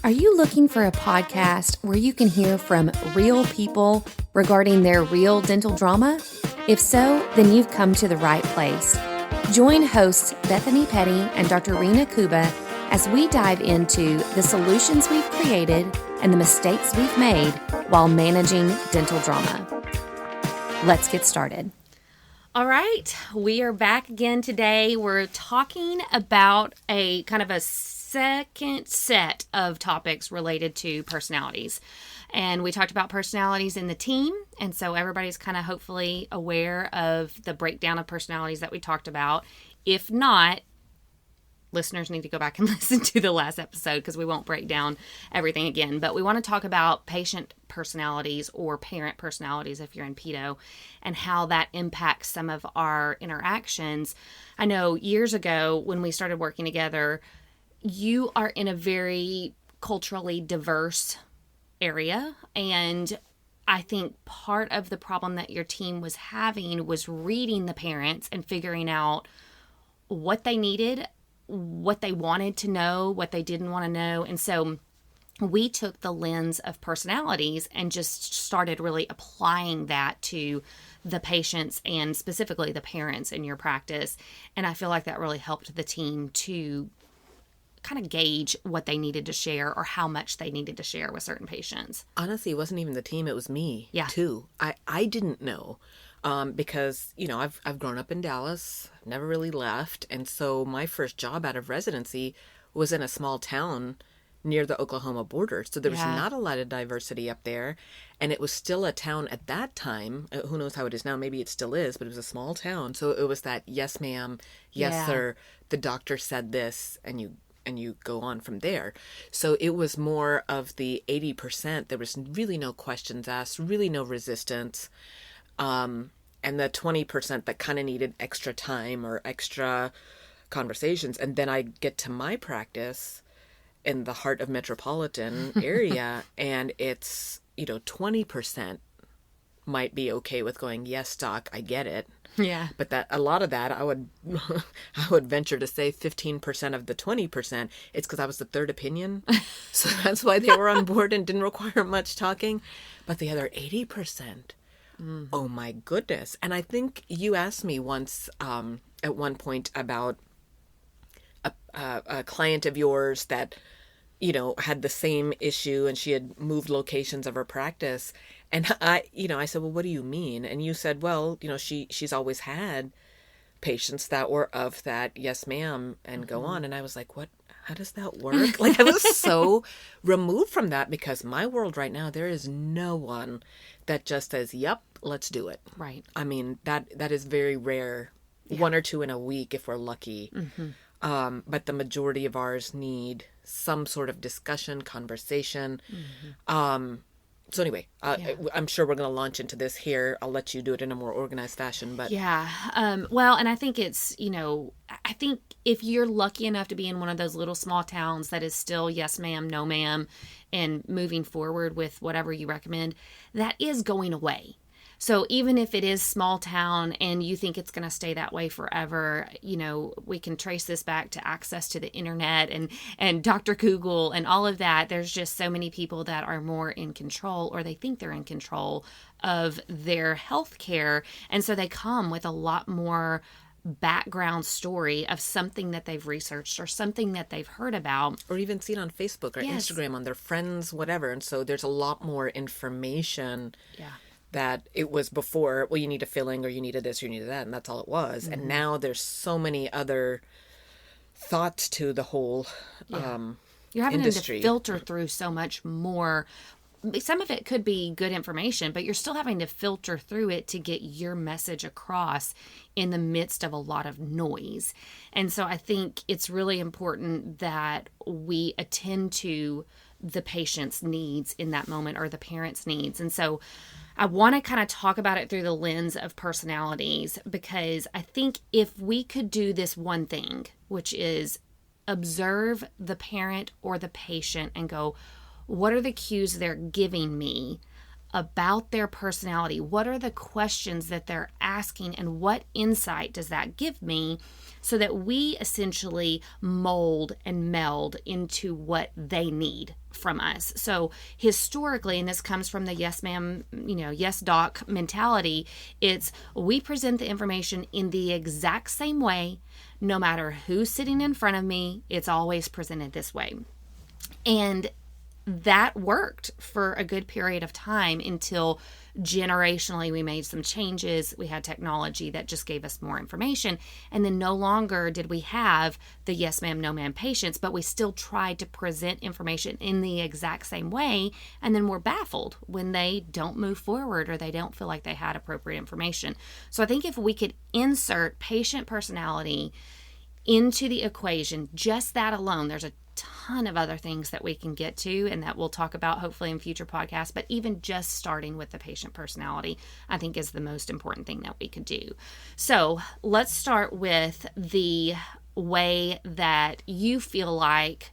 Are you looking for a podcast where you can hear from real people regarding their real dental drama? If so, then you've come to the right place. Join hosts Bethany Petty and Dr. Reena Kuba as we dive into the solutions we've created and the mistakes we've made while managing dental drama. Let's get started. All right, we are back again today. We're talking about a kind of a second set of topics related to personalities. And we talked about personalities in the team. And so everybody's kind of hopefully aware of the breakdown of personalities that we talked about. If not, listeners need to go back and listen to the last episode because we won't break down everything again. But we want to talk about patient personalities or parent personalities if you're in pedo and how that impacts some of our interactions. I know years ago when we started working together, you are in a very culturally diverse area. And I think part of the problem that your team was having was reading the parents and figuring out what they needed, what they wanted to know, what they didn't want to know. And so we took the lens of personalities and just started really applying that to the patients and specifically the parents in your practice. And I feel like that really helped the team to kind of gauge what they needed to share or how much they needed to share with certain patients. Honestly, it wasn't even the team, it was me too. I didn't know because, you know, I've grown up in Dallas, never really left. And so my first job out of residency was in a small town near the Oklahoma border. So there was not a lot of diversity up there. And it was still a town at that time. Who knows how it is now? Maybe it still is, but it was a small town. So it was that, yes, ma'am, yes, sir, the doctor said this, and you go on from there. So it was more of the 80%. There was really no questions asked, really no resistance. And the 20% that kind of needed extra time or extra conversations. And then I get to my practice in the heart of metropolitan area, and it's, 20% might be okay with going, yes, doc, I get it. Yeah. But that a lot of that, I would venture to say 15% of the 20%, it's because I was the third opinion. So that's why they were on board and didn't require much talking. But the other 80%, oh my goodness. And I think you asked me once at one point about a client of yours that, had the same issue and she had moved locations of her practice. And I said, well, what do you mean? And you said, well, she's always had patients that were of that, yes, ma'am, and go on. And I was like, what? How does that work? Like, I was so removed from that because my world right now, there is no one that just says, yep, let's do it. Right. I mean, that is very rare. Yeah. One or two in a week if we're lucky. Mm-hmm. But the majority of ours need some sort of discussion, conversation. Mm-hmm. So anyway, I'm sure we're going to launch into this here. I'll let you do it in a more organized fashion, but well, and I think it's, I think if you're lucky enough to be in one of those little small towns that is still yes, ma'am, no, ma'am, and moving forward with whatever you recommend, that is going away. So even if it is small town and you think it's going to stay that way forever, we can trace this back to access to the internet and Dr. Google and all of that. There's just so many people that are more in control, or they think they're in control of their health care. And so they come with a lot more background story of something that they've researched or something that they've heard about. Or even seen on Facebook or Instagram on their friends, whatever. And so there's a lot more information. Yeah. That it was before, well, you need a filling or you needed this or you needed that, and that's all it was. Mm-hmm. And now there's so many other thoughts to the whole You're having industry. To filter through so much more. Some of it could be good information, but you're still having to filter through it to get your message across in the midst of a lot of noise. And so I think it's really important that we attend to the patient's needs in that moment or the parent's needs. And so I want to kind of talk about it through the lens of personalities, because I think if we could do this one thing, which is observe the parent or the patient and go, what are the cues they're giving me about their personality. What are the questions that they're asking, and what insight does that give me, so that we essentially mold and meld into what they need from us. So historically, and this comes from the yes ma'am, yes doc mentality, it's we present the information in the exact same way, no matter who's sitting in front of me, it's always presented this way. And that worked for a good period of time until generationally we made some changes. We had technology that just gave us more information. And then no longer did we have the yes ma'am, no ma'am patients, but we still tried to present information in the exact same way. And then we're baffled when they don't move forward or they don't feel like they had appropriate information. So I think if we could insert patient personality into the equation, just that alone, there's a ton of other things that we can get to and that we'll talk about hopefully in future podcasts, but even just starting with the patient personality, I think is the most important thing that we could do. So let's start with the way that you feel like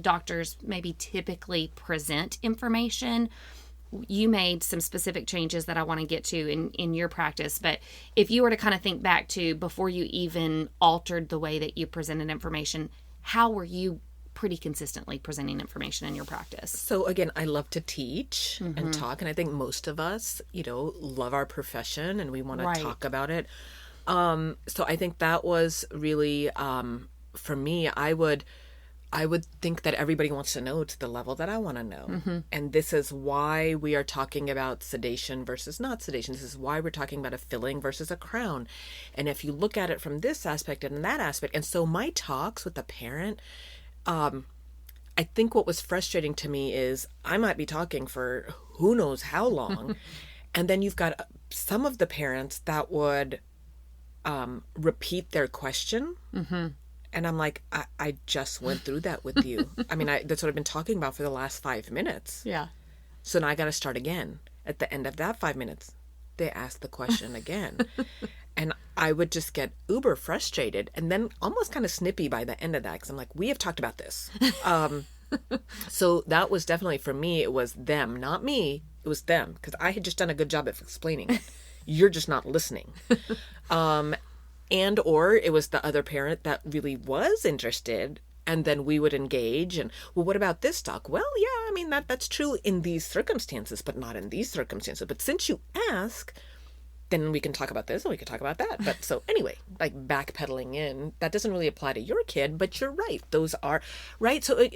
doctors maybe typically present information. You made some specific changes that I want to get to in your practice, but if you were to kind of think back to before you even altered the way that you presented information, how were you pretty consistently presenting information in your practice? So again, I love to teach and talk, and I think most of us, love our profession and we want to talk about it. So I think that was really, for me, I would think that everybody wants to know to the level that I want to know. And this is why we are talking about sedation versus not sedation. This is why we're talking about a filling versus a crown. And if you look at it from this aspect and that aspect, and so my talks with the parent, I think what was frustrating to me is I might be talking for who knows how long. And then you've got some of the parents that would repeat their question. And I'm like, I just went through that with you. I mean, that's what I've been talking about for the last 5 minutes. Yeah. So now I got to start again. At the end of that 5 minutes, they ask the question again. And I would just get uber frustrated and then almost kind of snippy by the end of that, because I'm like, we have talked about this. So that was definitely, for me, it was them, not me. It was them, because I had just done a good job of explaining it. You're just not listening. And or it was the other parent that really was interested, and then we would engage and, well, what about this doc? Well, yeah, I mean, that's true in these circumstances, but not in these circumstances. But since you ask, then we can talk about this and we can talk about that. But so anyway, like backpedaling in, that doesn't really apply to your kid, but you're right. Those are right. So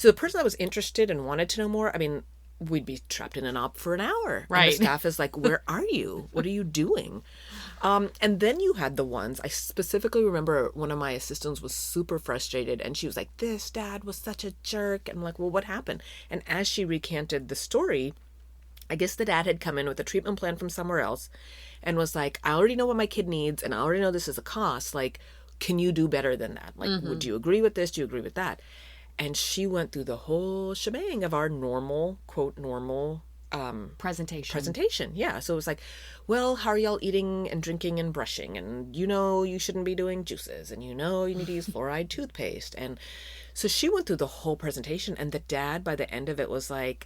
the person that was interested and wanted to know more, I mean, we'd be trapped in an op for an hour. Right. And the staff is like, where are you? What are you doing? And then you had the ones, I specifically remember one of my assistants was super frustrated and she was like, this dad was such a jerk. And I'm like, well, what happened? And as she recanted the story, I guess the dad had come in with a treatment plan from somewhere else and was like, I already know what my kid needs and I already know this is a cost. Like, can you do better than that? Like, would you agree with this? Do you agree with that? And she went through the whole shebang of our normal, quote, normal presentation. Yeah. So it was like, well, how are y'all eating and drinking and brushing? And you shouldn't be doing juices and you need to use fluoride toothpaste. And so she went through the whole presentation, and the dad by the end of it was like,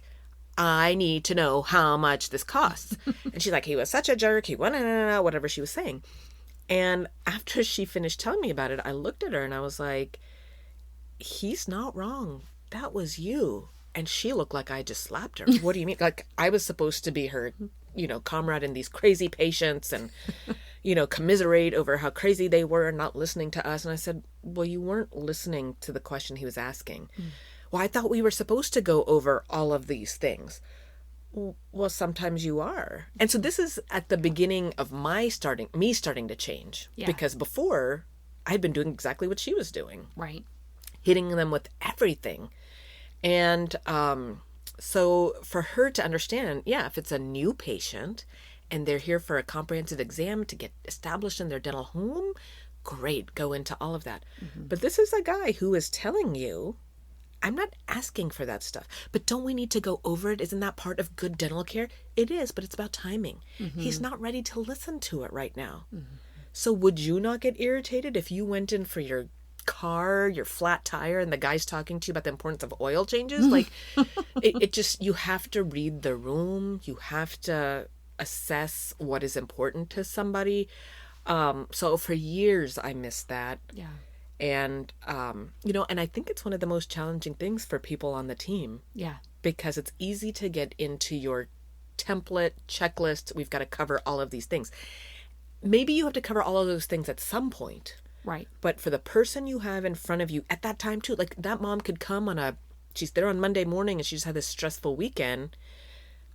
I need to know how much this costs. And she's like, he was such a jerk. He went, whatever she was saying. And after she finished telling me about it, I looked at her and I was like, he's not wrong. That was you. And she looked like I just slapped her. What do you mean? Like I was supposed to be her, comrade in these crazy patients and, commiserate over how crazy they were and not listening to us. And I said, well, you weren't listening to the question he was asking. Well, I thought we were supposed to go over all of these things. Well, sometimes you are. And so this is at the beginning of me starting to change. Yeah. Because before I'd been doing exactly what she was doing. Right. Hitting them with everything. And so for her to understand, yeah, if it's a new patient and they're here for a comprehensive exam to get established in their dental home, great, go into all of that. But this is a guy who is telling you, I'm not asking for that stuff, but don't we need to go over it? Isn't that part of good dental care? It is, but it's about timing. He's not ready to listen to it right now. So would you not get irritated if you went in for your car, your flat tire, and the guy's talking to you about the importance of oil changes. Like, it just, you have to read the room. You have to assess what is important to somebody. So for years, I missed that. Yeah. And, and I think it's one of the most challenging things for people on the team. Yeah. Because it's easy to get into your template, checklist. We've got to cover all of these things. Maybe you have to cover all of those things at some point. Right. But for the person you have in front of you at that time too, like that mom could come she's there on Monday morning and she just had this stressful weekend.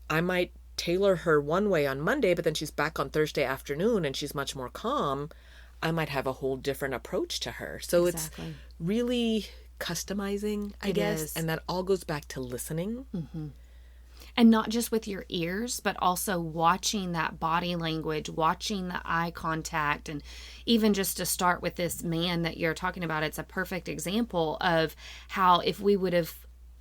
I might tailor her one way on Monday, but then she's back on Thursday afternoon and she's much more calm. I might have a whole different approach to her. So Exactly. It's really customizing, I guess. Is. And that all goes back to listening. Mm-hmm. And not just with your ears, but also watching that body language, watching the eye contact. And even just to start with this man that you're talking about, it's a perfect example of how if we would have,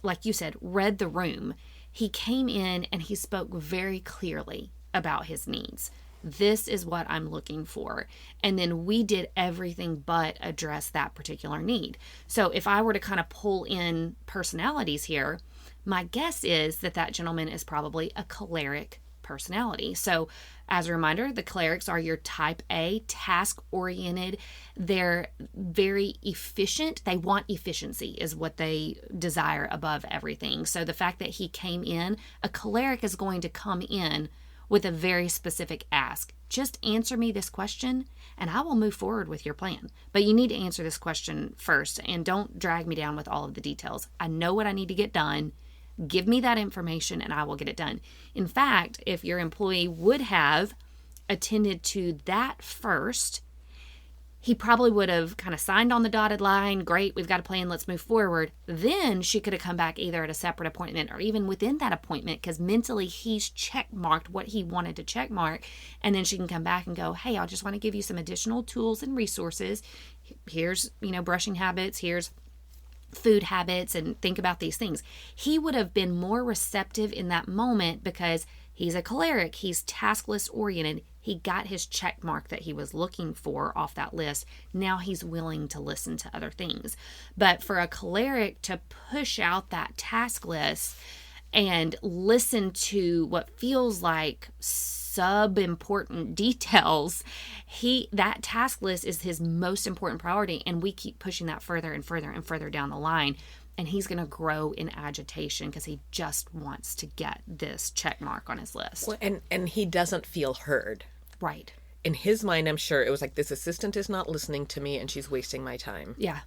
like you said, read the room, he came in and he spoke very clearly about his needs. This is what I'm looking for. And then we did everything but address that particular need. So if I were to kind of pull in personalities here, my guess is that gentleman is probably a choleric personality. So as a reminder, the cholerics are your type A, task-oriented. They're very efficient. They want efficiency is what they desire above everything. So the fact that he came in, a choleric is going to come in with a very specific ask. Just answer me this question and I will move forward with your plan. But you need to answer this question first and don't drag me down with all of the details. I know what I need to get done. Give me that information and I will get it done. In fact, if your employee would have attended to that first, he probably would have kind of signed on the dotted line. Great, we've got a plan, let's move forward. Then she could have come back either at a separate appointment or even within that appointment because mentally he's check marked what he wanted to check mark. And then she can come back and go, hey, I just want to give you some additional tools and resources. Here's, brushing habits. Here's food habits and think about these things. He would have been more receptive in that moment because he's a choleric. He's taskless oriented. He got his check mark that he was looking for off that list. Now he's willing to listen to other things. But for a choleric to push out that task list and listen to what feels like sub-important details, that task list is his most important priority, and we keep pushing that further and further and further down the line, and he's going to grow in agitation because he just wants to get this check mark on his list. Well, and he doesn't feel heard. Right. In his mind, I'm sure it was like, this assistant is not listening to me and she's wasting my time. Yeah.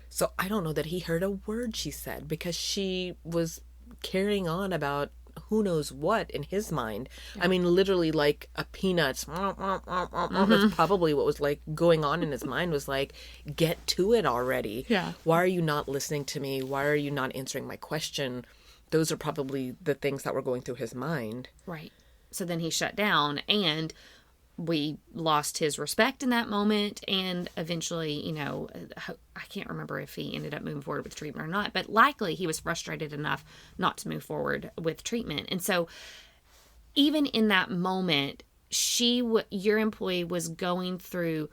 So I don't know that he heard a word she said because she was carrying on about who knows what in his mind. Yeah. I mean, literally like a peanuts. That's probably what was like going on in his mind was like, get to it already. Yeah. Why are you not listening to me? Why are you not answering my question? Those are probably the things that were going through his mind. Right. So then he shut down and we lost his respect in that moment. And eventually, I can't remember if he ended up moving forward with treatment or not, but likely he was frustrated enough not to move forward with treatment. And so even in that moment, your employee was going through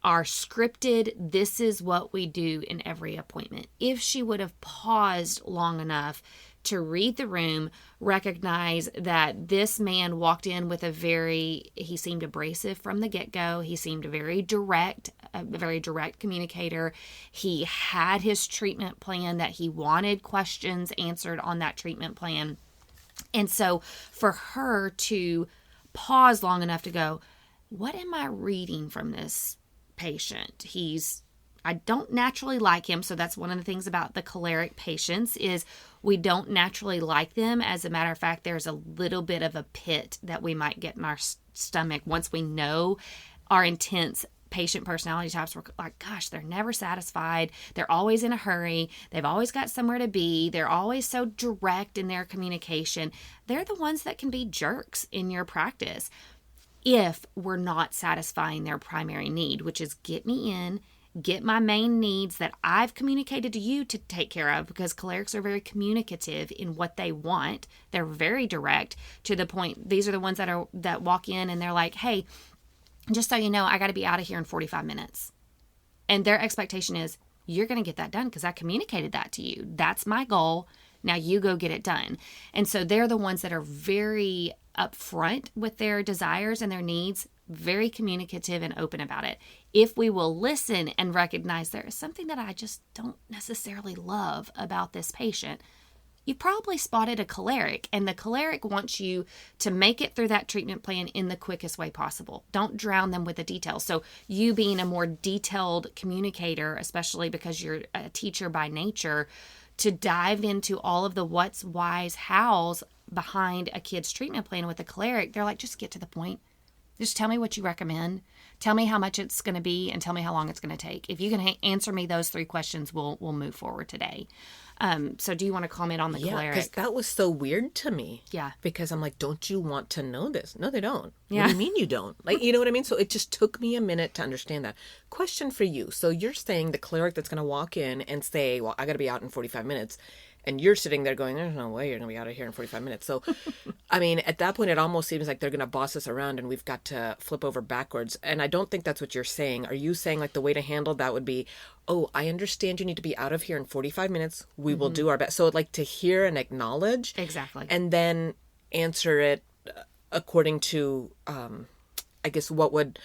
our scripted, this is what we do in every appointment. If she would have paused long enough to read the room, recognize that this man walked in with he seemed abrasive from the get-go. He seemed a very direct communicator. He had his treatment plan that he wanted questions answered on that treatment plan. And so for her to pause long enough to go, what am I reading from this patient? I don't naturally like him. So that's one of the things about the choleric patients is we don't naturally like them. As a matter of fact, there's a little bit of a pit that we might get in our stomach once we know our intense patient personality types. We're like, gosh, they're never satisfied. They're always in a hurry. They've always got somewhere to be. They're always so direct in their communication. They're the ones that can be jerks in your practice if we're not satisfying their primary need, which is get me in, get my main needs that I've communicated to you to take care of, because cholerics are very communicative in what they want. They're very direct to the point. These are the ones that walk in and they're like, hey, just so you know, I got to be out of here in 45 minutes. And their expectation is, you're going to get that done because I communicated that to you. That's my goal. Now you go get it done. And so they're the ones that are very upfront with their desires and their needs, very communicative and open about it. If we will listen and recognize there is something that I just don't necessarily love about this patient, you probably spotted a choleric, and the choleric wants you to make it through that treatment plan in the quickest way possible. Don't drown them with the details. So you being a more detailed communicator, especially because you're a teacher by nature, to dive into all of the what's, whys, hows behind a kid's treatment plan with a choleric, they're like, just get to the point. Just tell me what you recommend. Tell me how much it's going to be, and tell me how long it's going to take. If you can answer me those 3 questions, we'll move forward today. So do you want to comment on the choleric? Because that was so weird to me. Yeah. Because I'm like, don't you want to know this? No, they don't. Yeah. What do you mean you don't? Like, you know what I mean? So it just took me a minute to understand that. Question for you. So you're saying the cleric that's going to walk in and say, well, I got to be out in 45 minutes. And you're sitting there going, there's no way you're going to be out of here in 45 minutes. So, I mean, at that point, it almost seems like they're going to boss us around and we've got to flip over backwards. And I don't think that's what you're saying. Are you saying like the way to handle that would be, oh, I understand you need to be out of here in 45 minutes. We will do our best. So like to hear and acknowledge. Exactly. And then answer it according to, I guess, what would...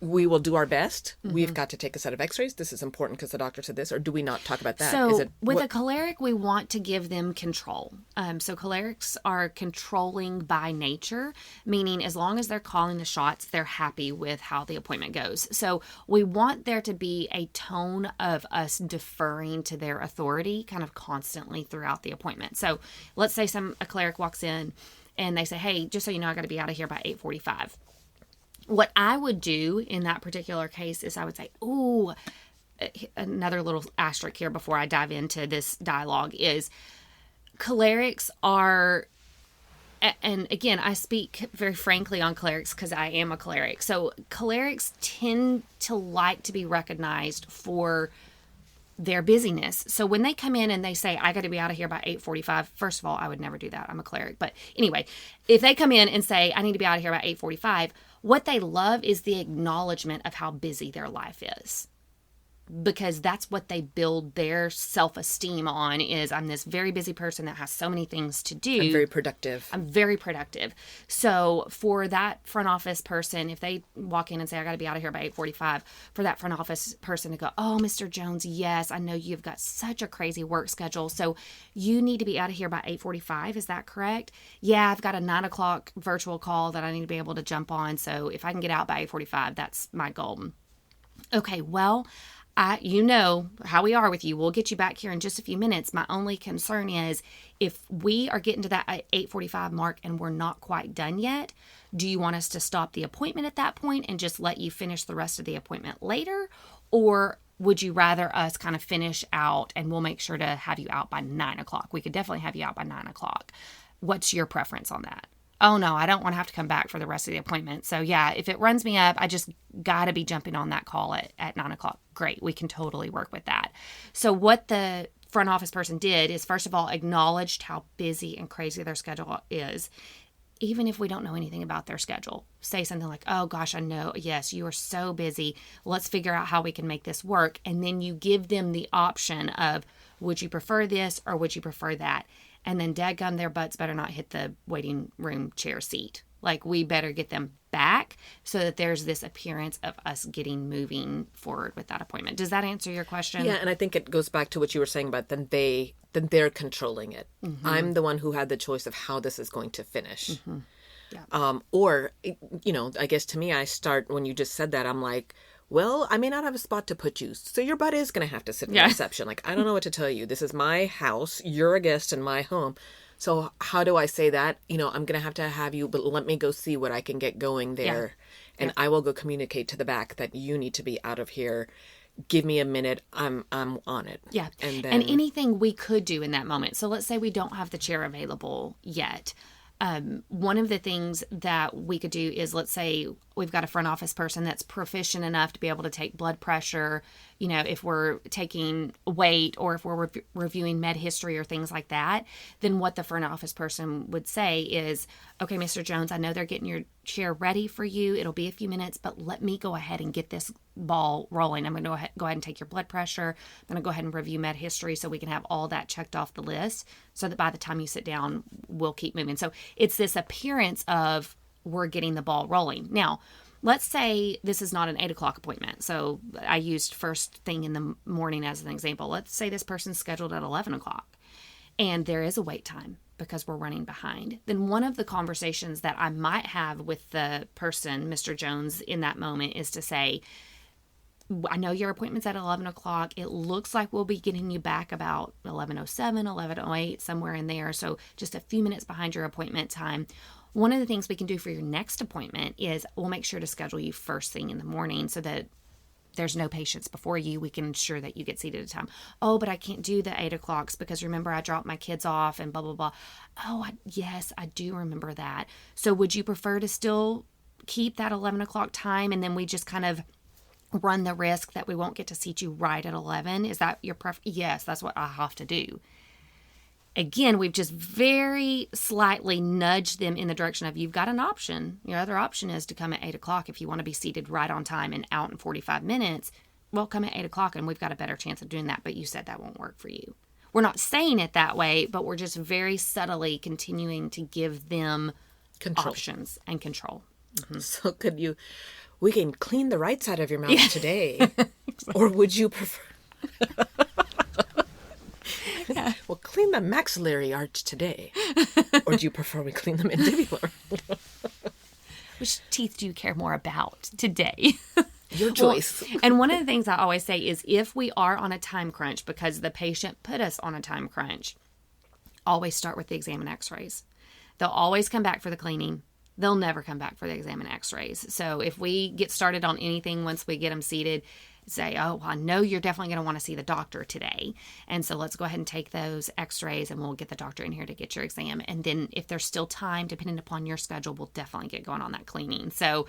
We will do our best. We've got to take a set of x-rays. This is important because the doctor said this. Or do we not talk about that? So with a choleric, we want to give them control. So cholerics are controlling by nature, meaning as long as they're calling the shots, they're happy with how the appointment goes. So we want there to be a tone of us deferring to their authority kind of constantly throughout the appointment. So let's say a choleric walks in and they say, hey, just so you know, I got to be out of here by 8:45. What I would do in that particular case is I would say, ooh, another little asterisk here before I dive into this dialogue is cholerics are, and again, I speak very frankly on cholerics because I am a choleric. So cholerics tend to like to be recognized for their busyness. So when they come in and they say, I got to be out of here by 8:45, first of all, I would never do that. I'm a choleric. But anyway, if they come in and say, I need to be out of here by 8:45, what they love is the acknowledgement of how busy their life is. Because that's what they build their self-esteem on is, I'm this very busy person that has so many things to do. I'm very productive. I'm very productive. So for that front office person, if they walk in and say, I got to be out of here by 8:45, for that front office person to go, oh, Mr. Jones, yes, I know you've got such a crazy work schedule. So you need to be out of here by 8:45. Is that correct? Yeah, I've got a 9 o'clock virtual call that I need to be able to jump on. So if I can get out by 8:45, that's my goal. Okay, well, you know how we are with you. We'll get you back here in just a few minutes. My only concern is if we are getting to that 8:45 mark and we're not quite done yet, do you want us to stop the appointment at that point and just let you finish the rest of the appointment later? Or would you rather us kind of finish out and we'll make sure to have you out by 9 o'clock? We could definitely have you out by 9 o'clock. What's your preference on that? Oh, no, I don't want to have to come back for the rest of the appointment. So, yeah, if it runs me up, I just got to be jumping on that call at 9 o'clock. Great. We can totally work with that. So what the front office person did is, first of all, acknowledged how busy and crazy their schedule is, even if we don't know anything about their schedule. Say something like, oh, gosh, I know. Yes, you are so busy. Let's figure out how we can make this work. And then you give them the option of, would you prefer this or would you prefer that? And then dadgum, their butts better not hit the waiting room chair seat. Like, we better get them back so that there's this appearance of us getting moving forward with that appointment. Does that answer your question? Yeah, and I think it goes back to what you were saying about then they're controlling it. Mm-hmm. I'm the one who had the choice of how this is going to finish. Mm-hmm. Yeah. Or, you know, I guess to me, I start, when you just said that, I'm like, well, I may not have a spot to put you, so your butt is going to have to sit in the reception. Like, I don't know what to tell you. This is my house. You're a guest in my home. So how do I say that? You know, I'm going to have you, but let me go see what I can get going there. Yeah. And I will go communicate to the back that you need to be out of here. Give me a minute. I'm on it. Yeah. And anything we could do in that moment. So let's say we don't have the chair available yet. One of the things that we could do is, let's say we've got a front office person that's proficient enough to be able to take blood pressure, if we're taking weight or if we're reviewing med history or things like that, then what the front office person would say is, okay, Mr. Jones, I know they're getting your chair ready for you. It'll be a few minutes, but let me go ahead and get this ball rolling. I'm going to go ahead and take your blood pressure. I'm going to go ahead and review med history so we can have all that checked off the list so that by the time you sit down, we'll keep moving. So it's this appearance of we're getting the ball rolling. Now, let's say this is not an 8 o'clock appointment. So I used first thing in the morning as an example. Let's say this person's scheduled at 11 o'clock and there is a wait time because we're running behind. Then one of the conversations that I might have with the person, Mr. Jones, in that moment is to say, I know your appointment's at 11 o'clock. It looks like we'll be getting you back about 11:07, 11:08, somewhere in there. So just a few minutes behind your appointment time. One of the things we can do for your next appointment is we'll make sure to schedule you first thing in the morning so that there's no patients before you. We can ensure that you get seated at a time. Oh, but I can't do the 8 o'clocks because remember I dropped my kids off and blah, blah, blah. Oh, yes, I do remember that. So would you prefer to still keep that 11 o'clock time and then we just kind of run the risk that we won't get to seat you right at 11? Is that your preference? Yes, that's what I have to do. Again, we've just very slightly nudged them in the direction of you've got an option. Your other option is to come at 8 o'clock if you want to be seated right on time and out in 45 minutes. Well, come at 8 o'clock and we've got a better chance of doing that, but you said that won't work for you. We're not saying it that way, but we're just very subtly continuing to give them options and control. Mm-hmm. So we can clean the right side of your mouth today, exactly. Or would you prefer... Yeah. Well, clean the maxillary arch today. Or do you prefer we clean the mandibular? Which teeth do you care more about today? Your choice. Well, and one of the things I always say is if we are on a time crunch because the patient put us on a time crunch, always start with the exam and x-rays. They'll always come back for the cleaning. They'll never come back for the exam and x-rays. So if we get started on anything once we get them seated, say, oh, I know you're definitely going to want to see the doctor today. And so let's go ahead and take those x-rays and we'll get the doctor in here to get your exam. And then if there's still time, depending upon your schedule, we'll definitely get going on that cleaning. So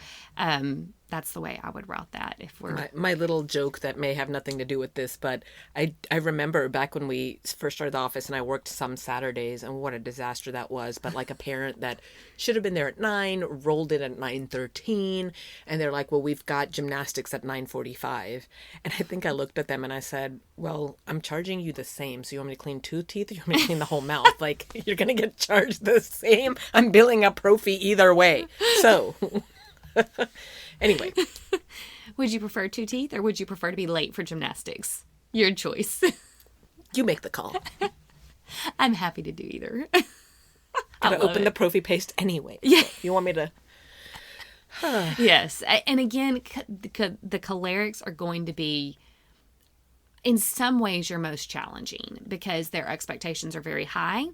that's the way I would route that. If we're my little joke that may have nothing to do with this, but I remember back when we first started the office and I worked some Saturdays and what a disaster that was. But like a parent that should have been there at 9, rolled in at 9:13, and they're like, well, we've got gymnastics at 9:45. And I think I looked at them and I said, well, I'm charging you the same. So you want me to clean 2 teeth or you want me to clean the whole mouth? Like, you're going to get charged the same. I'm billing a prophy either way. So, anyway. Would you prefer 2 teeth or would you prefer to be late for gymnastics? Your choice. You make the call. I'm happy to do either. Gotta open the prophy paste anyway. Yeah. So you want me to... Yes. And again, the cholerics are going to be, in some ways, your most challenging because their expectations are very high.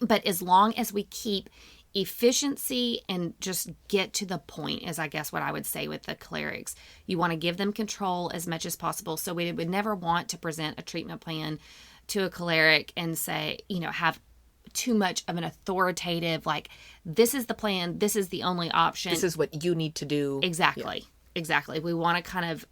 But as long as we keep efficiency and just get to the point, is I guess what I would say with the cholerics. You want to give them control as much as possible. So we would never want to present a treatment plan to a choleric and say, have too much of an authoritative, like, this is the plan, this is the only option. This is what you need to do. Exactly. Yeah. Exactly. We want to kind of,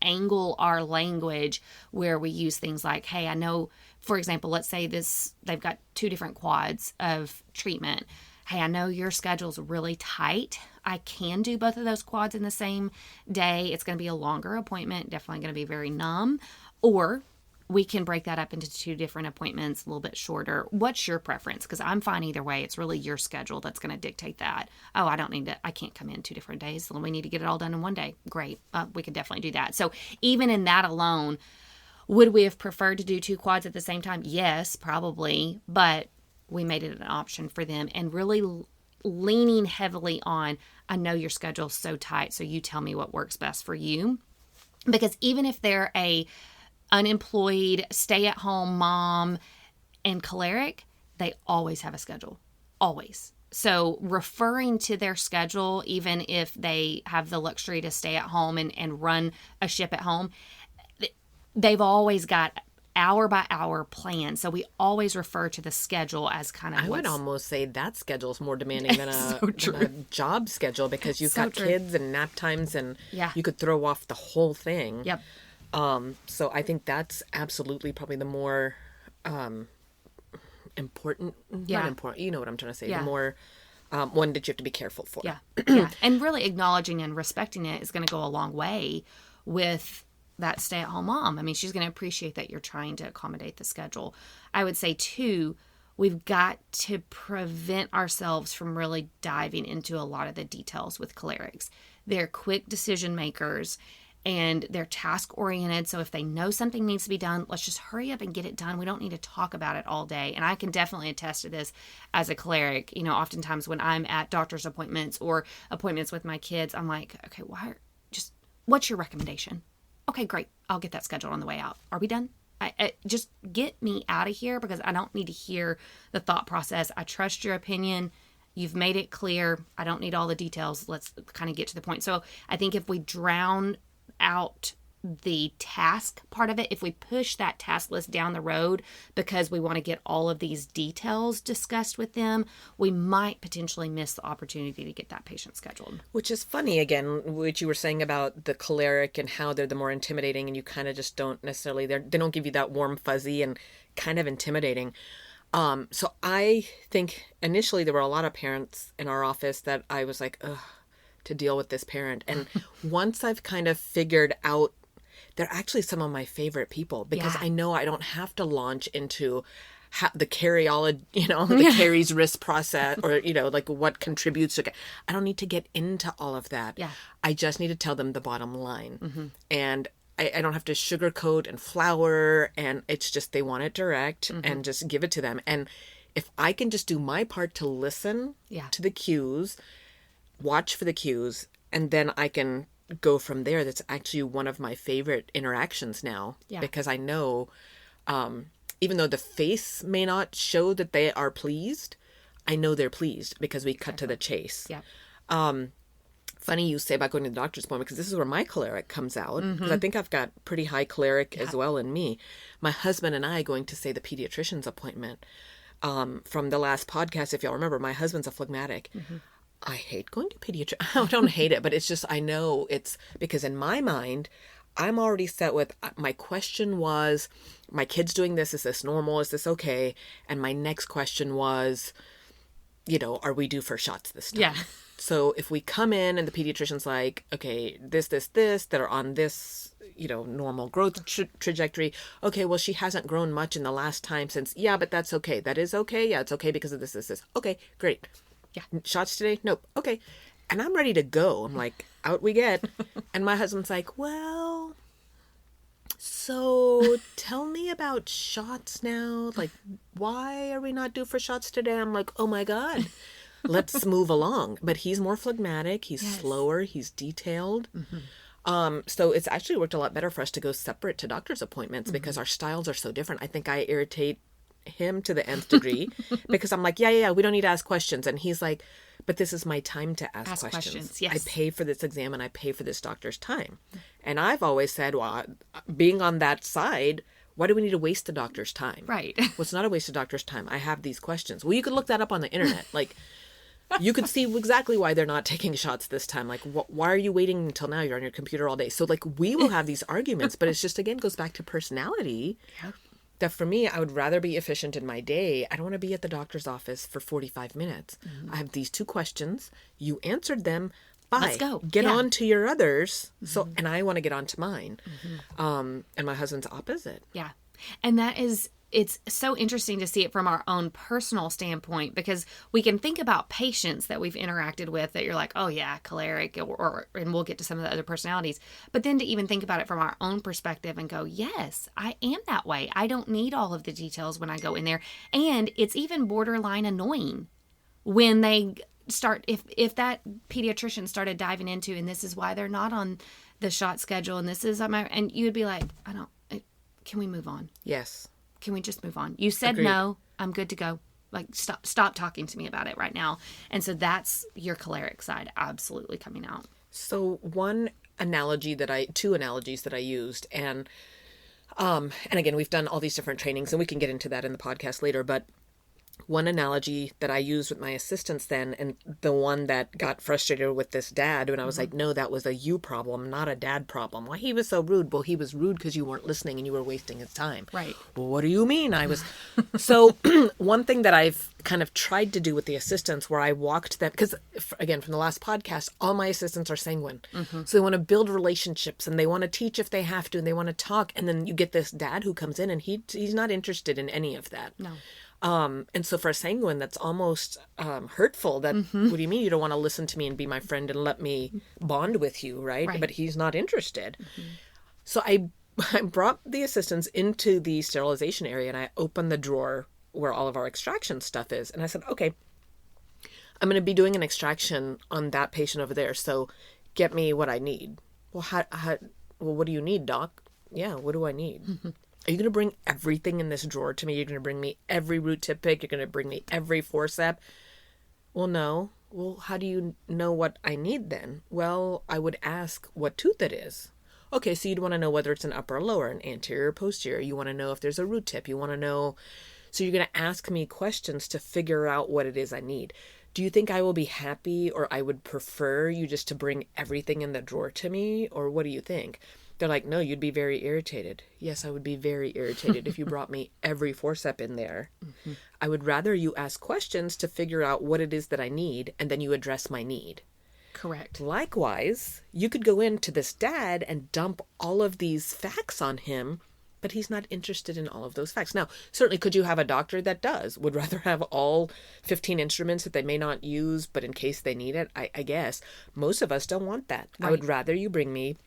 angle our language where we use things like, hey, I know, for example, let's say they've got 2 different quads of treatment. Hey, I know your schedule's really tight. I can do both of those quads in the same day. It's going to be a longer appointment, definitely going to be very numb. Or we can break that up into 2 different appointments, a little bit shorter. What's your preference? Because I'm fine either way. It's really your schedule that's going to dictate that. Oh, I can't come in 2 different days. So we need to get it all done in one day. Great. We could definitely do that. So even in that alone, would we have preferred to do 2 quads at the same time? Yes, probably. But we made it an option for them and really leaning heavily on, I know your schedule's so tight, so you tell me what works best for you. Because even if they're a unemployed, stay-at-home mom and choleric, they always have a schedule. Always. So referring to their schedule, even if they have the luxury to stay at home and run a ship at home, they've always got hour by hour plan. So we always refer to the schedule as kind of I would almost say that schedule is more demanding than a job schedule, because you've got kids and nap times, and you could throw off the whole thing. Yep. So I think that's absolutely probably the more important, not important, you know what I'm trying to say, the more one that you have to be careful for. Yeah. Yeah. And really acknowledging and respecting it is going to go a long way with that stay-at-home mom. I mean, she's going to appreciate that you're trying to accommodate the schedule. I would say, too, we've got to prevent ourselves from really diving into a lot of the details with cholerics. They're quick decision makers, and they're task-oriented. So if they know something needs to be done, let's just hurry up and get it done. We don't need to talk about it all day. And I can definitely attest to this as a choleric. You know, oftentimes when I'm at doctor's appointments or appointments with my kids, I'm like, okay, what's your recommendation? Okay, great. I'll get that scheduled on the way out. Are we done? Just get me out of here, because I don't need to hear the thought process. I trust your opinion. You've made it clear. I don't need all the details. Let's kind of get to the point. So I think if we drown out the task part of it, if we push that task list down the road because we want to get all of these details discussed with them, we might potentially miss the opportunity to get that patient scheduled. Which is funny, again, what you were saying about the choleric and how they're the more intimidating, and you kind of just don't necessarily, they don't give you that warm fuzzy and kind of intimidating. So I think initially there were a lot of parents in our office that I was like, ugh, to deal with this parent. And once I've kind of figured out, they're actually some of my favorite people, because I know I don't have to launch into the carryology, the caries risk process, or, like what contributes to, I don't need to get into all of that. Yeah. I just need to tell them the bottom line. Mm-hmm. And I don't have to sugarcoat and flour, and it's just, they want it direct, and just give it to them. And if I can just do my part to listen to the cues, watch for the cues, and then I can go from there. That's actually one of my favorite interactions now, because I know, even though the face may not show that they are pleased, I know they're pleased because we cut to the chase. Yeah. Funny you say about going to the doctor's appointment, because this is where my choleric comes out, because I think I've got pretty high choleric as well in me. My husband and I going to say the pediatrician's appointment, from the last podcast, if y'all remember, my husband's a phlegmatic. I hate going to pediatrician. I don't hate it, but it's just, I know it's because in my mind, I'm already set with, my question was, my kid's doing this. Is this normal? Is this okay? And my next question was, are we due for shots this time? Yeah. So if we come in and the pediatrician's like, okay, this, that are on this, normal growth trajectory. Okay, well, she hasn't grown much in the last time since, but that's okay. That is okay. Yeah, it's okay because of this. Okay, great. Yeah. Shots today? Nope. Okay. And I'm ready to go. I'm like, out we get. And my husband's like, well, so tell me about shots now. Like, why are we not due for shots today? I'm like, oh my God, let's move along. But he's more phlegmatic. He's slower. He's detailed. So it's actually worked a lot better for us to go separate to doctor's appointments because our styles are so different. I think I irritate him to the nth degree because I'm like, yeah, we don't need to ask questions. And he's like, but this is my time to ask questions. Yes. I pay for this exam and I pay for this doctor's time. And I've always said, well, being on that side, why do we need to waste the doctor's time? Right. Well, it's not a waste of doctor's time. I have these questions. Well, you could look that up on the internet. Like, you could see exactly why they're not taking shots this time. Like, why are you waiting until now? You're on your computer all day. So, like, we will have these arguments, but it's just, again, goes back to personality. Yeah. That for me, I would rather be efficient in my day. I don't want to be at the doctor's office for 45 minutes. I have these 2 questions. You answered them. Bye. Let's go. Get on to your others. So, and I want to get on to mine. And my husband's opposite. Yeah. And that is, it's so interesting to see it from our own personal standpoint because we can think about patients that we've interacted with that you're like, oh yeah, choleric, and we'll get to some of the other personalities. But then to even think about it from our own perspective and go, yes, I am that way. I don't need all of the details when I go in there. And it's even borderline annoying when they start, if that pediatrician started diving into, and this is why they're not on the shot schedule, and this is, and you would be like, can we move on? Yes. Can we just move on? You said Agreed. No, I'm good to go. Like, stop talking to me about it right now. And so that's your choleric side absolutely coming out. So two analogies that I used, and And again, we've done all these different trainings, and we can get into that in the podcast later, but one analogy that I used with my assistants then, and the one that got frustrated with this dad when I was like, no, that was a you problem, not a dad problem. Why he was so rude? Well, he was rude because you weren't listening and you were wasting his time. Right. Well, what do you mean? I was. So one thing that I've kind of tried to do with the assistants where I walked them, because again, from the last podcast, all my assistants are sanguine. So they want to build relationships and they want to teach if they have to, and they want to talk. And then you get this dad who comes in and he's not interested in any of that. No. And so for a sanguine, that's almost hurtful. That what do you mean you don't want to listen to me and be my friend and let me bond with you, right? But he's not interested. So I brought the assistants into the sterilization area and I opened the drawer where all of our extraction stuff is. And I said, okay, I'm going to be doing an extraction on that patient over there. So get me what I need. Well, well, what do you need, doc? Yeah, what do I need? Are you going to bring everything in this drawer to me? You're going to bring me every root tip pick? You're going to bring me every forceps? Well, no. Well, how do you know what I need then? Well, I would ask what tooth it is. Okay, so you'd want to know whether it's an upper or lower, an anterior or posterior. You want to know if there's a root tip. You want to know. So you're going to ask me questions to figure out what it is I need. Do you think I will be happy, or I would prefer you just to bring everything in the drawer to me? Or what do you think? They're like, no, you'd be very irritated. Yes, I would be very irritated if you brought me every forceps in there. I would rather you ask questions to figure out what it is that I need, and then you address my need. Correct. Likewise, you could go into this dad and dump all of these facts on him, but he's not interested in all of those facts. Now, certainly could you have a doctor that would rather have all 15 instruments that they may not use, but in case they need it? I guess. Most of us don't want that. Right. I would rather you bring me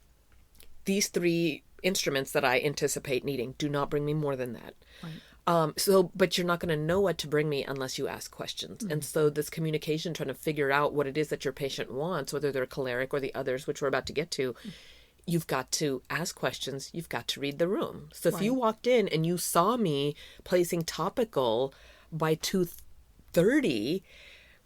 these 3 instruments that I anticipate needing. Do not bring me more than that. Right. But you're not going to know what to bring me unless you ask questions. And so this communication, trying to figure out what it is that your patient wants, whether they're choleric or the others, which we're about to get to, you've got to ask questions. You've got to read the room. So if you walked in and you saw me placing topical by tooth 30,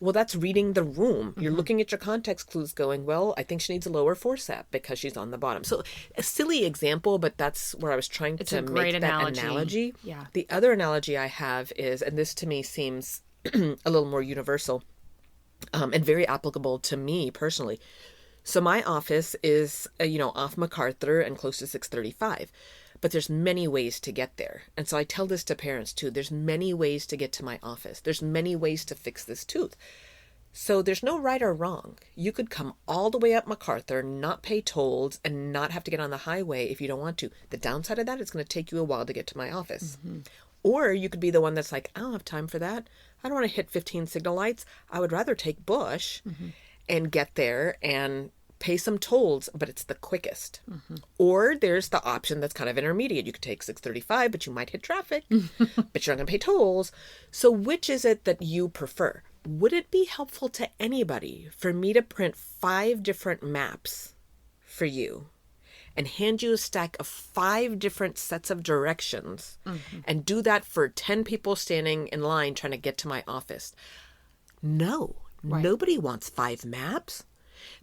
well, that's reading the room. You're looking at your context clues going, well, I think she needs a lower forceps because she's on the bottom. So a silly example, but that's where I was trying to make that analogy. Yeah. The other analogy I have is, and this to me seems a little more universal and very applicable to me personally. So my office is, off MacArthur and close to 635. But there's many ways to get there. And so I tell this to parents too. There's many ways to get to my office. There's many ways to fix this tooth. So there's no right or wrong. You could come all the way up MacArthur, not pay tolls, and not have to get on the highway if you don't want to. The downside of that, it's going to take you a while to get to my office. Or you could be the one that's like, I don't have time for that. I don't want to hit 15 signal lights. I would rather take Bush and get there and pay some tolls, but it's the quickest. Or there's the option that's kind of intermediate. You could take 635, but you might hit traffic, but you're not going to pay tolls. So which is it that you prefer? Would it be helpful to anybody for me to print 5 different maps for you and hand you a stack of 5 different sets of directions and do that for 10 people standing in line trying to get to my office? No, nobody wants 5 maps.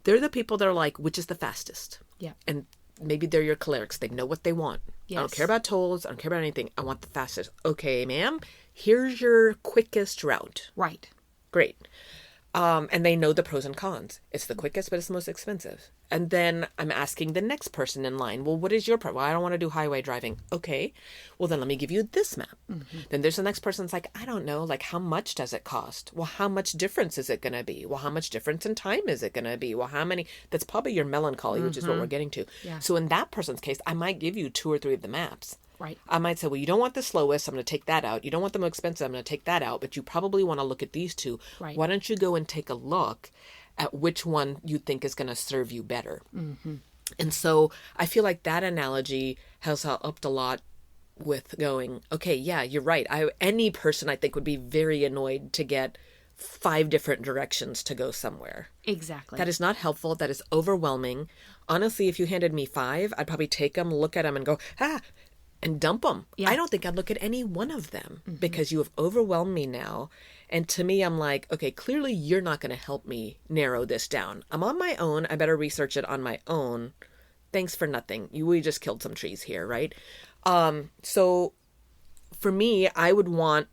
They're the people that are like, which is the fastest? Yeah. And maybe they're your cholerics. They know what they want. Yes. I don't care about tolls. I don't care about anything. I want the fastest. Okay, ma'am, here's your quickest route. Right. Great. And they know the pros and cons. It's the quickest, but it's the most expensive. And then I'm asking the next person in line, well, what is your problem? Well, I don't want to do highway driving. Okay. Well, then let me give you this map. Then there's the next person that's like, I don't know, like, how much does it cost? Well, how much difference is it going to be? Well, how much difference in time is it going to be? Well, how many? That's probably your melancholy, which is what we're getting to. Yeah. So in that person's case, I might give you 2 or 3 of the maps. Right. I might say, well, you don't want the slowest. I'm going to take that out. You don't want the most expensive. I'm going to take that out. But you probably want to look at these 2. Right. Why don't you go and take a look at which one you think is going to serve you better? And so I feel like that analogy has helped a lot with going, okay, yeah, you're right. Any person I think would be very annoyed to get 5 different directions to go somewhere. Exactly. That is not helpful. That is overwhelming. Honestly, if you handed me 5, I'd probably take them, look at them and go, and dump them. Yeah. I don't think I'd look at any one of them because you have overwhelmed me now. And to me, I'm like, okay, clearly you're not going to help me narrow this down. I'm on my own. I better research it on my own. Thanks for nothing. We just killed some trees here, right? So for me, I would want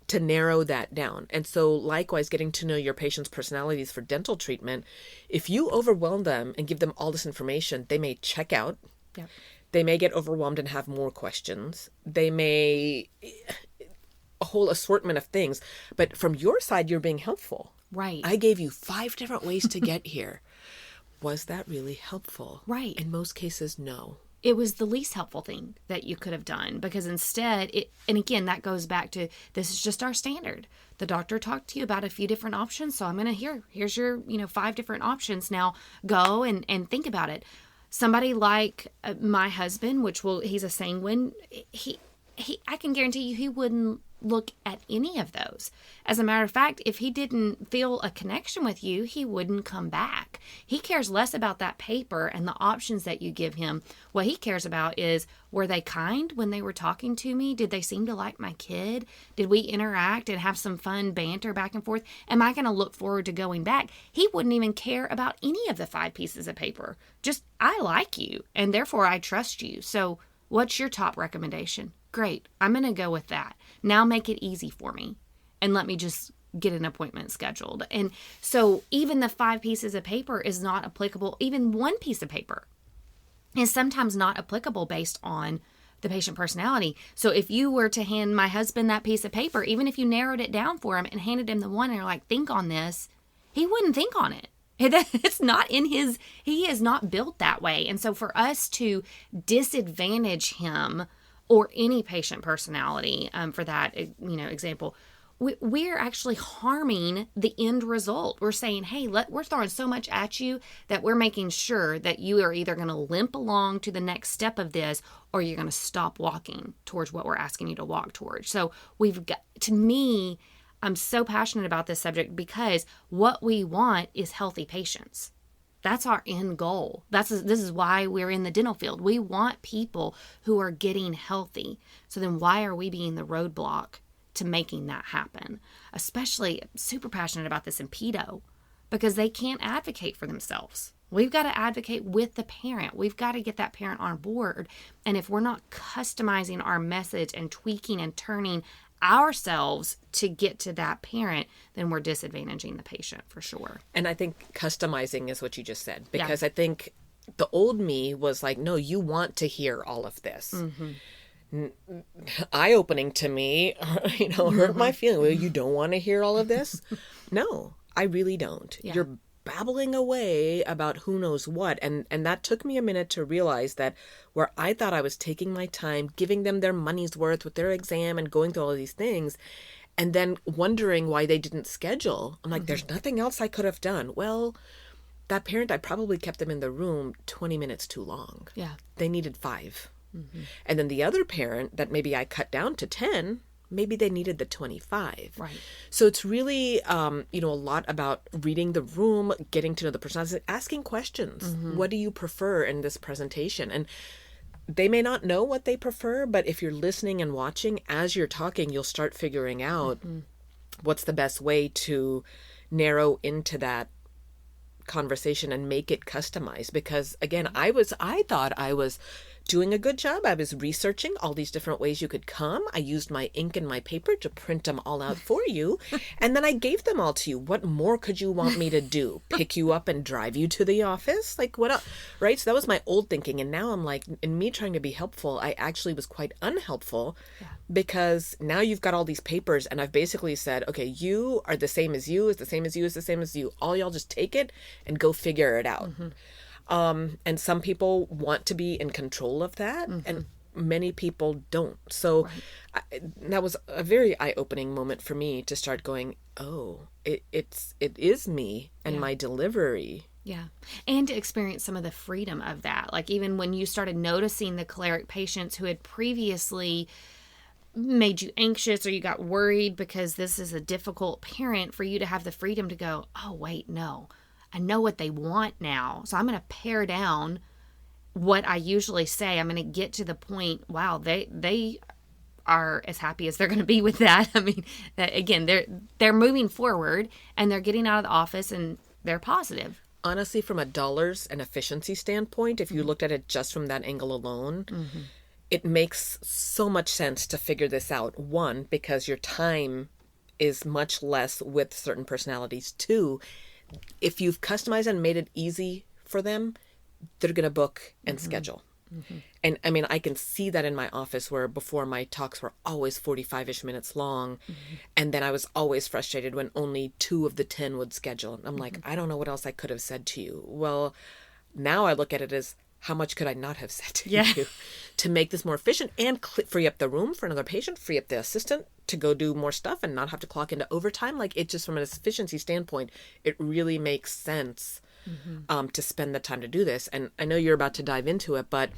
to narrow that down. And so likewise, getting to know your patient's personalities for dental treatment, if you overwhelm them and give them all this information, they may check out. Yep. They may get overwhelmed and have more questions. They may, a whole assortment of things. But from your side, you're being helpful. Right. I gave you 5 different ways to get here. Was that really helpful? Right. In most cases, no. It was the least helpful thing that you could have done, because instead, and again, that goes back to, this is just our standard. The doctor talked to you about a few different options, so I'm going to here's your 5 different options. Now go and think about it. Somebody like my husband, he's a sanguine, I can guarantee you he wouldn't look at any of those. As a matter of fact, if he didn't feel a connection with you, he wouldn't come back. He cares less about that paper and the options that you give him. What he cares about is, were they kind when they were talking to me? Did they seem to like my kid? Did we interact and have some fun banter back and forth? Am I going to look forward to going back? He wouldn't even care about any of the 5 pieces of paper. Just, I like you, and therefore I trust you. So what's your top recommendation? Great. I'm going to go with that. Now make it easy for me and let me just get an appointment scheduled. And so even the 5 pieces of paper is not applicable. Even 1 piece of paper is sometimes not applicable based on the patient personality. So if you were to hand my husband that piece of paper, even if you narrowed it down for him and handed him the one and you're like, think on this, he wouldn't think on it. It's not in his, he is not built that way. And so for us to disadvantage him, or any patient personality, for that, example, we're actually harming the end result. We're saying, hey, we're throwing so much at you that we're making sure that you are either going to limp along to the next step of this, or you're going to stop walking towards what we're asking you to walk towards. So to me, I'm so passionate about this subject because what we want is healthy patients. That's our end goal. This is why we're in the dental field. We want people who are getting healthy. So then why are we being the roadblock to making that happen? Especially, super passionate about this in pedo, because they can't advocate for themselves. We've got to advocate with the parent. We've got to get that parent on board. And if we're not customizing our message and tweaking and turning ourselves to get to that parent, then we're disadvantaging the patient for sure. And I think customizing is what you just said, because I think the old me was like, no, you want to hear all of this. Mm-hmm. Eye-opening to me, hurt my feeling. Well, you don't want to hear all of this? No, I really don't. Yeah. You're babbling away about who knows what. And that took me a minute to realize that where I thought I was taking my time, giving them their money's worth with their exam and going through all of these things, and then wondering why they didn't schedule. I'm like, there's nothing else I could have done. Well, that parent, I probably kept them in the room 20 minutes too long. Yeah. They needed 5. Mm-hmm. And then the other parent that maybe I cut down to 10, maybe they needed the 25. Right. So it's really, a lot about reading the room, getting to know the person, asking questions. Mm-hmm. What do you prefer in this presentation? And they may not know what they prefer, but if you're listening and watching, as you're talking, you'll start figuring out what's the best way to narrow into that conversation and make it customized. Because again, I thought I was doing a good job. I was researching all these different ways you could come. I used my ink and my paper to print them all out for you. And then I gave them all to you. What more could you want me to do? Pick you up and drive you to the office? Like, what else? Right? So that was my old thinking. And now I'm like, in me trying to be helpful, I actually was quite unhelpful because now you've got all these papers and I've basically said, okay, you are the same as you, is the same as you, is the same as you. All y'all just take it and go figure it out. Mm-hmm. And some people want to be in control of that, and many people don't. So that was a very eye-opening moment for me to start going, oh, it is me and my delivery. Yeah. And to experience some of the freedom of that. Like even when you started noticing the choleric patients who had previously made you anxious or you got worried because this is a difficult parent, for you to have the freedom to go, oh, wait, no. I know what they want now. So I'm going to pare down what I usually say. I'm going to get to the point, wow, they are as happy as they're going to be with that. I mean, again, they're moving forward and they're getting out of the office and they're positive. Honestly, from a dollars and efficiency standpoint, if you looked at it just from that angle alone, it makes so much sense to figure this out. One, because your time is much less with certain personalities. Two, if you've customized and made it easy for them, they're going to book and schedule. And I mean, I can see that in my office where before my talks were always 45-ish minutes long. And then I was always frustrated when only 2 of the 10 would schedule. I'm like, I don't know what else I could have said to you. Well, now I look at it as, how much could I not have said to you to make this more efficient and free up the room for another patient, free up the assistant to go do more stuff and not have to clock into overtime? Like, it just, from an efficiency standpoint, it really makes sense to spend the time to do this. And I know you're about to dive into it, but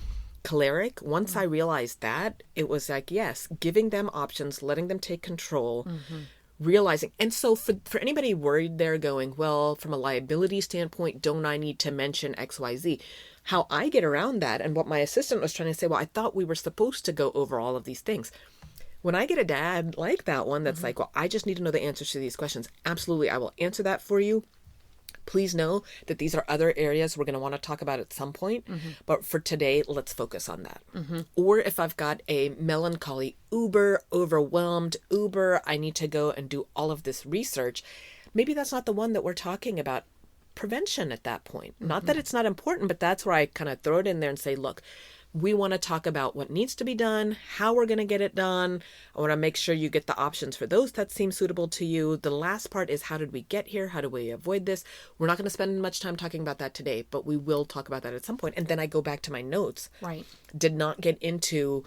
choleric, once I realized that, it was like, yes, giving them options, letting them take control, realizing. And so for anybody worried there going, well, from a liability standpoint, don't I need to mention XYZ? How I get around that, and what my assistant was trying to say, well, I thought we were supposed to go over all of these things. When I get a dad like that one that's like, well, I just need to know the answers to these questions. Absolutely, I will answer that for you. Please know that these are other areas we're going to want to talk about at some point. But for today, let's focus on that. Or if I've got a melancholy, uber overwhelmed, I need to go and do all of this research, maybe that's not the one that we're talking about. Prevention at that point. Not that it's not important, but that's where I kind of throw it in there and say, look, we want to talk about what needs to be done, how we're going to get it done. I want to make sure you get the options for those that seem suitable to you. The last part is, how did we get here? How do we avoid this? We're not going to spend much time talking about that today, but we will talk about that at some point. And then I go back to my notes. Right. Did not get into,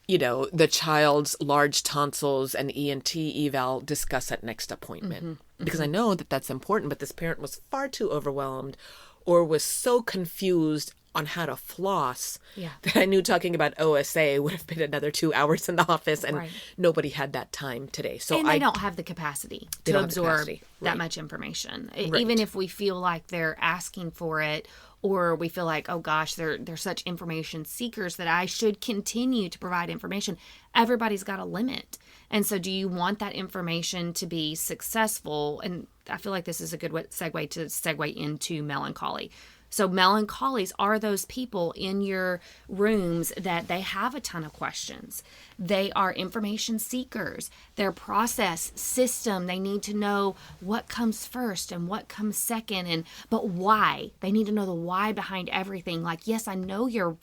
you know, the child's large tonsils and ENT eval, discuss at next appointment. Because I know that that's important, but this parent was far too overwhelmed or was so confused on how to floss that I knew talking about OSA would have been another 2 hours in the office, and nobody had that time today. So and they don't have the capacity to absorb that much information. Even if we feel like they're asking for it, or we feel like, oh gosh, they're such information seekers that I should continue to provide information. Everybody's got a limit. And so do you want that information to be successful? And I feel like this is a good segue into melancholy. So melancholies are those people in your rooms that they have a ton of questions. They are information seekers. Their process system, they need to know what comes first and what comes second, but why. They need to know the why behind everything. Like, yes, I know you're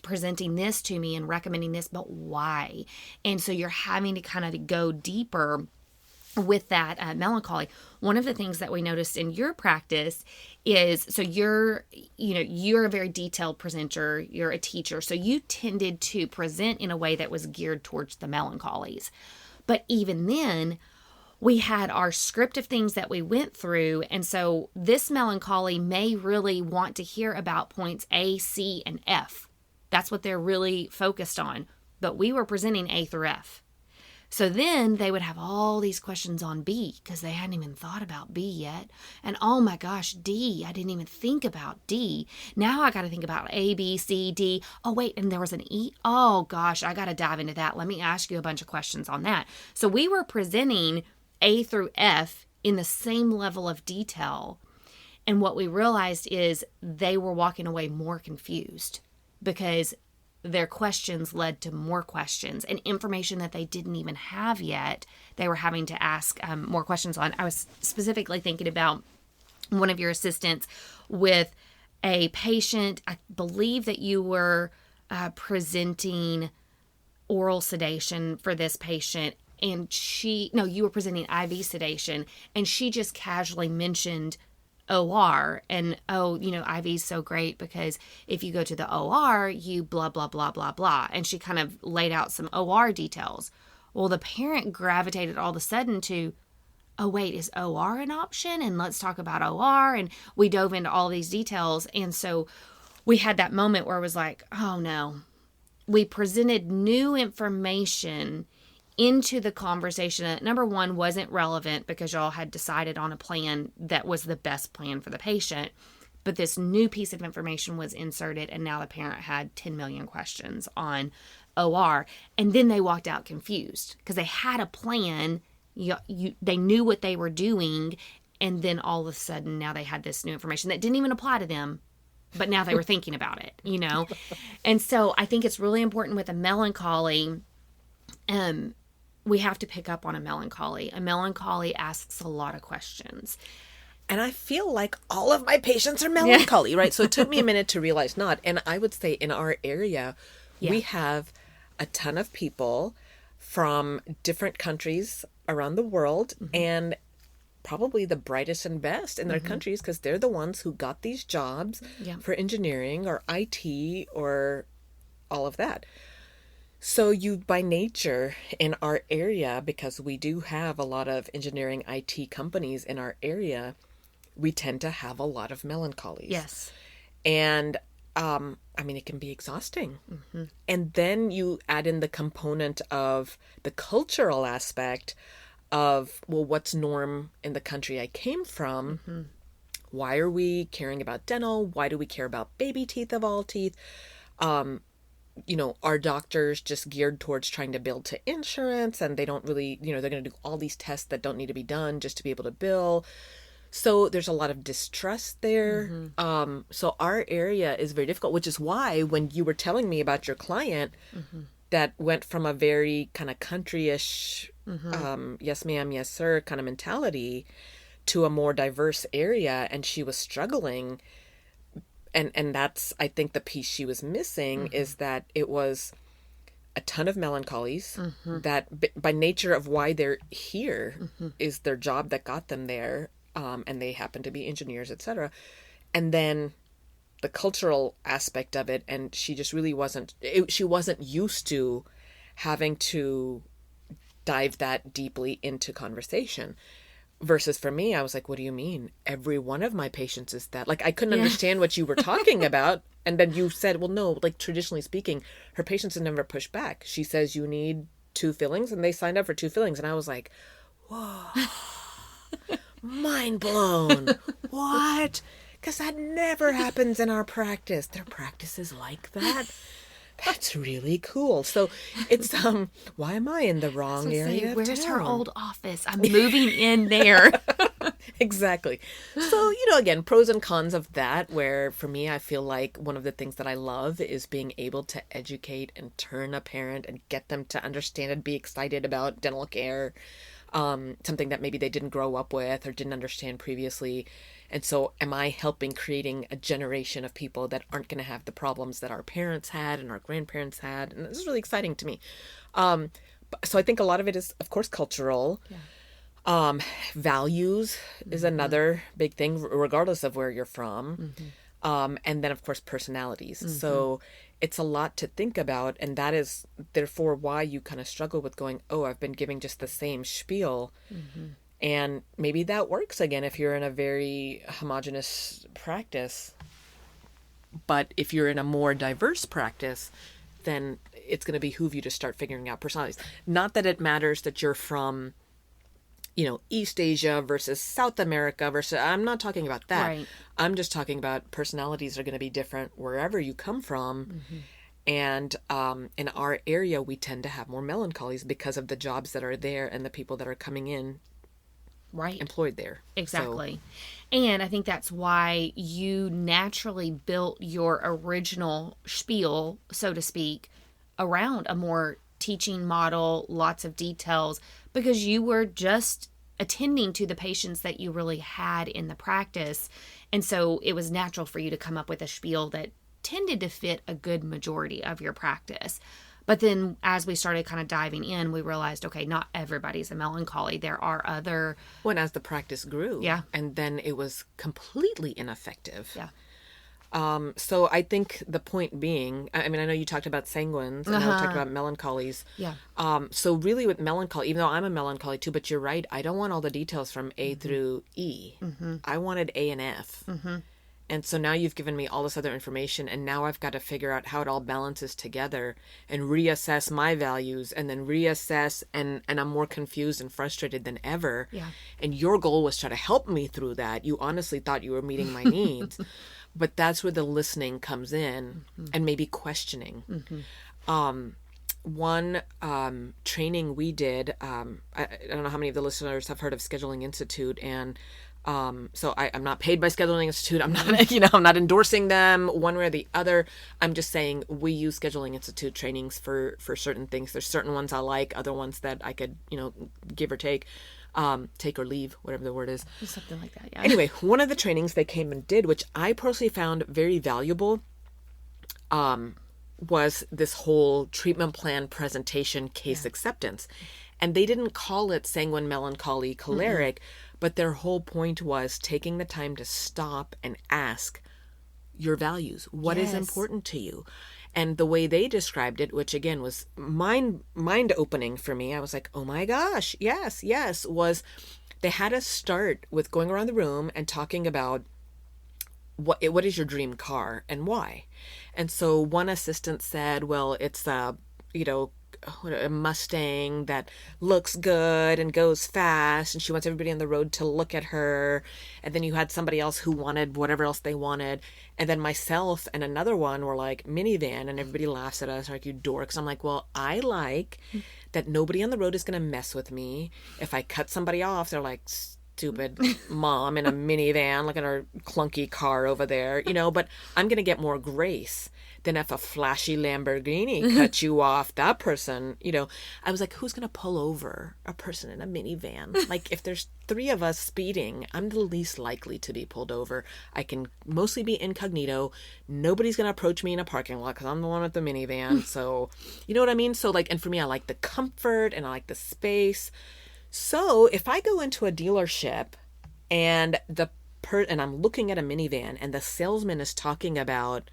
presenting this to me and recommending this, but why? And so you're having to kind of go deeper with that melancholy. One of the things that we noticed in your practice is, so you're a very detailed presenter, you're a teacher, so you tended to present in a way that was geared towards the melancholies. But even then, we had our script of things that we went through, and so this melancholy may really want to hear about points A, C, and F. That's what they're really focused on. But we were presenting A through F. So then they would have all these questions on B because they hadn't even thought about B yet. And oh my gosh, D, I didn't even think about D. Now I got to think about A, B, C, D. Oh wait, and there was an E. Oh gosh, I got to dive into that. Let me ask you a bunch of questions on that. So we were presenting A through F in the same level of detail. And what we realized is they were walking away more confused because their questions led to more questions and information that they didn't even have yet. They were having to ask more questions on. I was specifically thinking about one of your assistants with a patient. I believe that you were presenting oral sedation for this patient, and you were presenting IV sedation, and she just casually mentioned OR, and IV is so great because if you go to the OR, you blah, blah, blah, blah, blah. And she kind of laid out some OR details. Well, the parent gravitated all of a sudden to, oh, wait, is OR an option? And let's talk about OR. And we dove into all these details. And so we had that moment where it was like, oh no, we presented new information into the conversation that, number one, wasn't relevant because y'all had decided on a plan that was the best plan for the patient. But this new piece of information was inserted, and now the parent had 10 million questions on OR. And then they walked out confused because they had a plan. They knew what they were doing. And then all of a sudden, now they had this new information that didn't even apply to them, but now they were thinking about it, you know? And so I think it's really important with a melancholy. We have to pick up on a melancholy. A melancholy asks a lot of questions. And I feel like all of my patients are melancholy, right? So it took me a minute to realize not. And I would say in our area, we have a ton of people from different countries around the world, and probably the brightest and best in their countries, because they're the ones who got these jobs for engineering or IT or all of that. So you, by nature, in our area, because we do have a lot of engineering IT companies in our area, we tend to have a lot of melancholies. Yes. And I mean, it can be exhausting. And then you add in the component of the cultural aspect of, well, what's norm in the country I came from? Why are we caring about dental? Why do we care about baby teeth of all teeth? You know, are doctors just geared towards trying to bill to insurance, and they don't really, you know, they're going to do all these tests that don't need to be done just to be able to bill. So there's a lot of distrust there. So our area is very difficult, which is why when you were telling me about your client that went from a very kind of country-ish, yes ma'am, yes sir kind of mentality to a more diverse area, and she was struggling. And that's, I think, the piece she was missing is that it was a ton of melancholies that by nature of why they're here is their job that got them there. And they happen to be engineers, etc. And then the cultural aspect of it, and she just really she wasn't used to having to dive that deeply into conversation. Versus for me, I was like, what do you mean? Every one of my patients is that. Like, I couldn't understand what you were talking about. And then you said, well, no, like traditionally speaking, her patients have never pushed back. She says you need 2 fillings, and they signed up for 2 fillings. And I was like, whoa. Mind blown. What? Because that never happens in our practice. Their practice is like that. That's really cool. So it's why am I in the wrong area? Where's her old office? I'm moving in there. Exactly. So, you know, again, pros and cons of that, where for me, I feel like one of the things that I love is being able to educate and turn a parent and get them to understand and be excited about dental care. Something that maybe they didn't grow up with or didn't understand previously. And so am I helping creating a generation of people that aren't going to have the problems that our parents had and our grandparents had? And this is really exciting to me. So I think a lot of it is, of course, cultural. Values is another big thing, regardless of where you're from. And then, of course, personalities. So it's a lot to think about. And that is, therefore, why you kind of struggle with going, oh, I've been giving just the same spiel. And maybe that works, again, if you're in a very homogenous practice. But if you're in a more diverse practice, then it's going to behoove you to start figuring out personalities. Not that it matters that you're from, you know, East Asia versus South America versus, I'm not talking about that. Right. I'm just talking about personalities are going to be different wherever you come from. And in our area, we tend to have more melancholies because of the jobs that are there and the people that are coming in employed there. Exactly. So, and I think that's why you naturally built your original spiel, so to speak, around a more teaching model, lots of details, because you were just attending to the patients that you really had in the practice. And so it was natural for you to come up with a spiel that tended to fit a good majority of your practice. But then as we started kind of diving in, we realized, okay, not everybody's a melancholy. There are other... When as the practice grew. Yeah. And then it was completely ineffective. Yeah. So I think the point being, I mean, I know you talked about sanguines and now we talked about melancholies. Yeah. So really with melancholy, even though I'm a melancholy too, but you're right, I don't want all the details from A through E. I wanted A and F. And so now you've given me all this other information, and now I've got to figure out how it all balances together and reassess my values and then reassess, and I'm more confused and frustrated than ever. Yeah. And your goal was try to help me through that. You honestly thought you were meeting my needs. But that's where the listening comes in and maybe questioning. One training we did, I don't know how many of the listeners have heard of Scheduling Institute, and So I'm not paid by Scheduling Institute. I'm not, I'm not endorsing them one way or the other. I'm just saying we use Scheduling Institute trainings for certain things. There's certain ones I like, other ones that I could, give or take or leave, whatever the word is. Something like that, yeah. Anyway, one of the trainings they came and did, which I personally found very valuable, was this whole treatment plan presentation case acceptance. And they didn't call it sanguine, melancholy, choleric, but their whole point was taking the time to stop and ask your values. What is important to you? And the way they described it, which again was mind opening for me, I was like, oh my gosh, yes, was they had us start with going around the room and talking about what is your dream car and why. And so one assistant said, well, it's a Mustang that looks good and goes fast, and she wants everybody on the road to look at her. And then you had somebody else who wanted whatever else they wanted. And then myself and another one were like minivan, and everybody laughs at us like, you dorks. I'm like, well, I like that nobody on the road is going to mess with me. If I cut somebody off, they're like, stupid mom in a minivan, look at her clunky car over there, but I'm going to get more grace than if a flashy Lamborghini cut you off. That person, I was like, who's going to pull over a person in a minivan? Like, if there's 3 of us speeding, I'm the least likely to be pulled over. I can mostly be incognito. Nobody's going to approach me in a parking lot because I'm the one with the minivan. So, you know what I mean? So, like, and for me, I like the comfort and I like the space. So if I go into a dealership and and I'm looking at a minivan and the salesman is talking about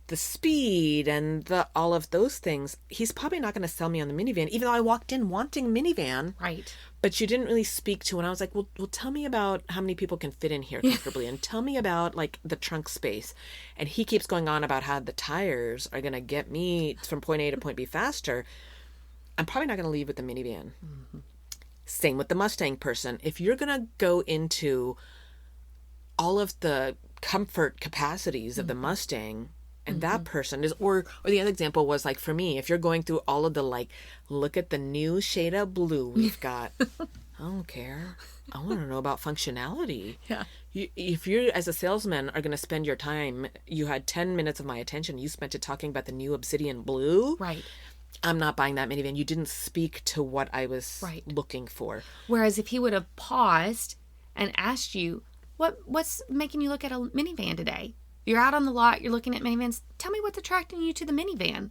the speed and all of those things, he's probably not going to sell me on the minivan, even though I walked in wanting minivan. Right. But you didn't really speak to, and I was like, well, tell me about how many people can fit in here comfortably, and tell me about like the trunk space. And he keeps going on about how the tires are going to get me from point A to point B faster. I'm probably not going to leave with the minivan. Mm-hmm. Same with the Mustang person. If you're going to go into all of the comfort capacities of the Mustang, and that person is, or the other example was like, for me, if you're going through all of the, like, look at the new shade of blue we've got. I don't care. I want to know about functionality. Yeah. If you, as a salesman, are going to spend your time, you had 10 minutes of my attention, you spent it talking about the new Obsidian blue. Right. I'm not buying that minivan. You didn't speak to what I was looking for. Whereas if he would have paused and asked you, what's making you look at a minivan today? You're out on the lot, you're looking at minivans. Tell me what's attracting you to the minivan.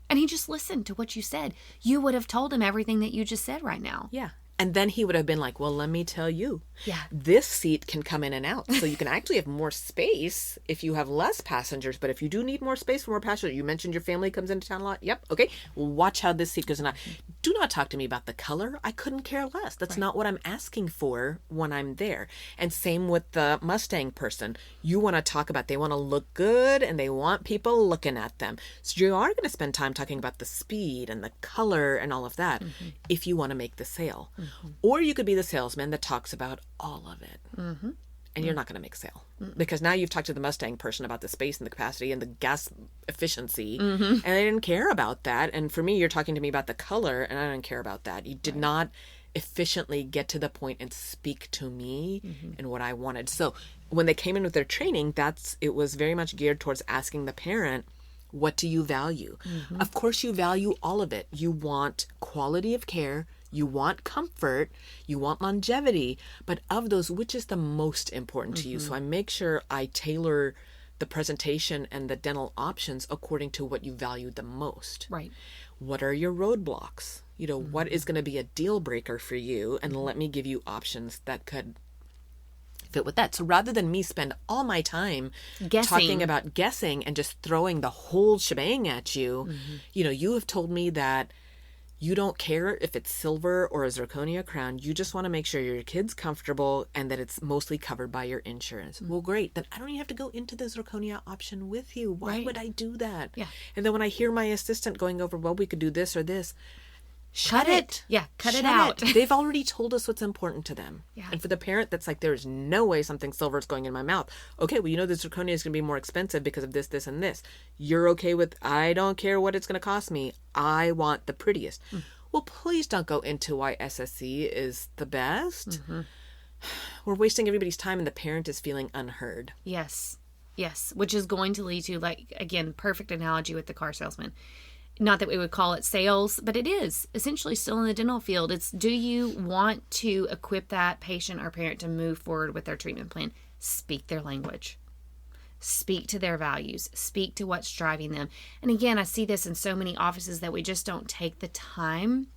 And he just listened to what you said. You would have told him everything that you just said right now. Yeah. And then he would have been like, well, let me tell you. Yeah. This seat can come in and out. So you can actually have more space if you have less passengers. But if you do need more space for more passengers, you mentioned your family comes into town a lot. Yep. Okay. Well, watch how this seat goes in. Do not talk to me about the color. I couldn't care less. That's not what I'm asking for when I'm there. And same with the Mustang person. You want to talk about, they want to look good and they want people looking at them. So you are going to spend time talking about the speed and the color and all of that if you want to make the sale. Or you could be the salesman that talks about all of it. And you're not going to make a sale. Because now you've talked to the Mustang person about the space and the capacity and the gas efficiency. And they didn't care about that. And for me, you're talking to me about the color and I didn't care about that. You did not efficiently get to the point and speak to me and what I wanted. So when they came in with their training, it was very much geared towards asking the parent, what do you value? Of course, you value all of it. You want quality of care. You want comfort, you want longevity, but of those, which is the most important to you? So I make sure I tailor the presentation and the dental options according to what you value the most. Right. What are your roadblocks? What is going to be a deal breaker for you? And let me give you options that could fit with that. So rather than me spend all my time talking about guessing and just throwing the whole shebang at you, you have told me that you don't care if it's silver or a zirconia crown. You just want to make sure your kid's comfortable and that it's mostly covered by your insurance. Well, great. Then I don't even have to go into the zirconia option with you. Why would I do that? Yeah. And then when I hear my assistant going over, well, we could do this or this. Shut it. Yeah, cut it out. They've already told us what's important to them. Yeah. And for the parent that's like, there's no way something silver is going in my mouth. Okay, well, the zirconia is going to be more expensive because of this, this, and this. You're okay with, I don't care what it's going to cost me. I want the prettiest. Well, please don't go into why SSC is the best. we're wasting everybody's time and the parent is feeling unheard. Yes. Yes. Which is going to lead to, like, again, perfect analogy with the car salesman. Not that we would call it sales, but it is essentially still in the dental field. It's, do you want to equip that patient or parent to move forward with their treatment plan? Speak their language. Speak to their values. Speak to what's driving them. And again, I see this in so many offices that we just don't take the time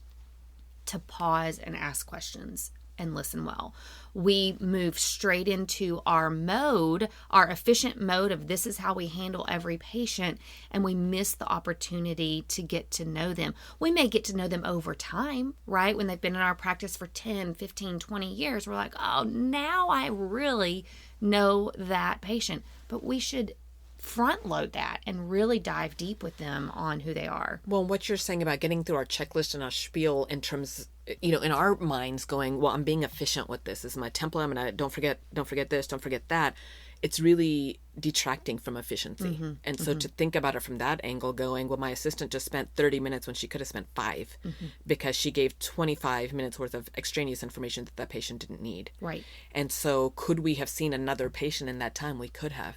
to pause and ask questions and listen well. We move straight into our mode, our efficient mode of this is how we handle every patient, and we miss the opportunity to get to know them. We may get to know them over time, right? When they've been in our practice for 10, 15, 20 years, we're like, oh, now I really know that patient. But we should front load that and really dive deep with them on who they are. Well, what you're saying about getting through our checklist and our spiel in terms, in our minds going, well, I'm being efficient with this. This is my template. I'm gonna don't forget this, don't forget that. It's really detracting from efficiency. And so to think about it from that angle, going, well, my assistant just spent 30 minutes when she could have spent 5 because she gave 25 minutes worth of extraneous information that that patient didn't need. Right. And so could we have seen another patient in that time? We could have.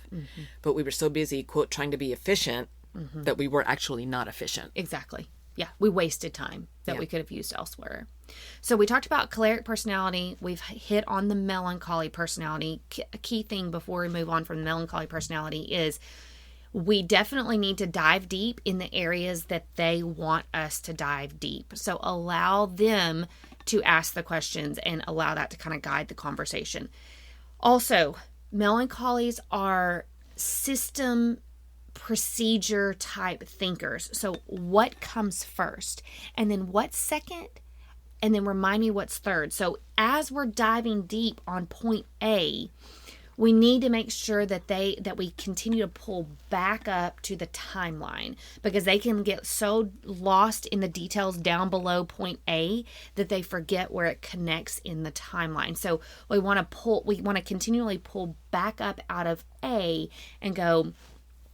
But we were so busy, quote, trying to be efficient that we were actually not efficient. Exactly. Yeah, we wasted time that we could have used elsewhere. So we talked about choleric personality. We've hit on the melancholy personality. A key thing before we move on from the melancholy personality is we definitely need to dive deep in the areas that they want us to dive deep. So allow them to ask the questions and allow that to kind of guide the conversation. Also, melancholies are system procedure type thinkers. So what comes first? And then what's second? And then remind me what's third. So as we're diving deep on point A, we need to make sure that we continue to pull back up to the timeline, because they can get so lost in the details down below point A that they forget where it connects in the timeline. So we want to continually pull back up out of A and go,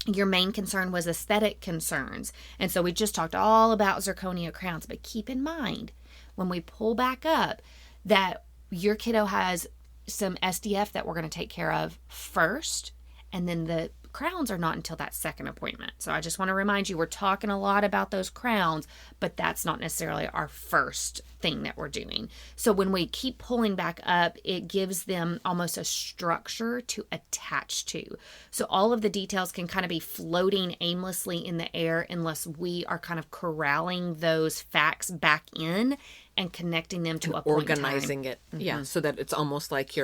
your main concern was aesthetic concerns. And so we just talked all about zirconia crowns, but keep in mind when we pull back up that your kiddo has some SDF that we're going to take care of first, and then the crowns are not until that second appointment. So I just want to remind you, we're talking a lot about those crowns, but that's not necessarily our first thing that we're doing. So when we keep pulling back up, it gives them almost a structure to attach to. So all of the details can kind of be floating aimlessly in the air unless we are kind of corralling those facts back in and connecting them to a point organizing it. Yeah, so that it's almost like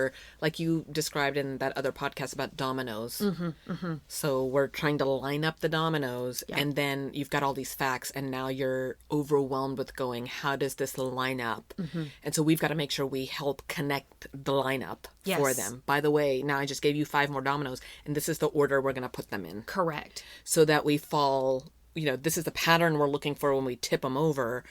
like you described in that other podcast about dominoes. So we're trying to line up the dominoes, and then you've got all these facts, and now you're overwhelmed with going, how does this line up? And so we've got to make sure we help connect the lineup for them. By the way, now I just gave you 5 more dominoes, and this is the order we're going to put them in. Correct. So that we fall, this is the pattern we're looking for when we tip them over.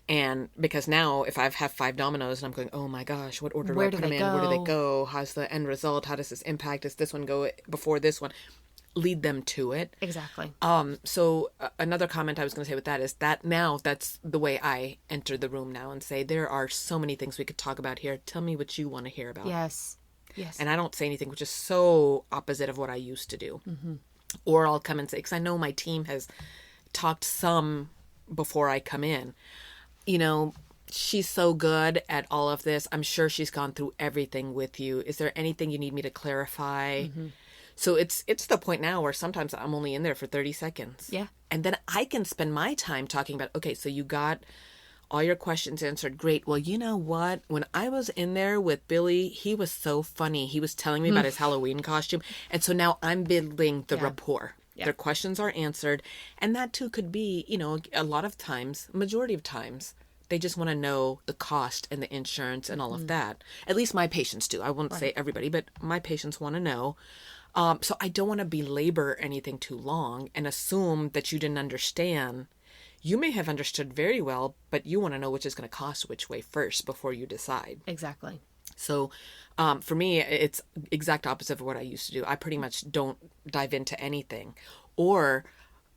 And because now if I have 5 dominoes and I'm going, oh my gosh, what order do I put them in? Where do they go? How's the end result? How does this impact? Does this one go before this one? Lead them to it. Exactly. So another comment I was going to say with that is that now that's the way I enter the room now and say, there are so many things we could talk about here. Tell me what you want to hear about. Yes. And I don't say anything which is so opposite of what I used to do. Or I'll come and say, because I know my team has talked some before I come in. She's so good at all of this. I'm sure she's gone through everything with you. Is there anything you need me to clarify? So it's the point now where sometimes I'm only in there for 30 seconds. Yeah. And then I can spend my time talking about, okay, so you got all your questions answered. Great. Well, you know what? When I was in there with Billy, he was so funny. He was telling me about his Halloween costume. And so now I'm building the rapport. Yeah. Their questions are answered. And that too could be, a lot of times, majority of times, they just want to know the cost and the insurance and all of that. At least my patients do. I won't say everybody, but my patients want to know. So I don't want to belabor anything too long and assume that you didn't understand. You may have understood very well, but you want to know which is going to cost which way first before you decide. Exactly. So for me, it's exact opposite of what I used to do. I pretty much don't dive into anything. Or,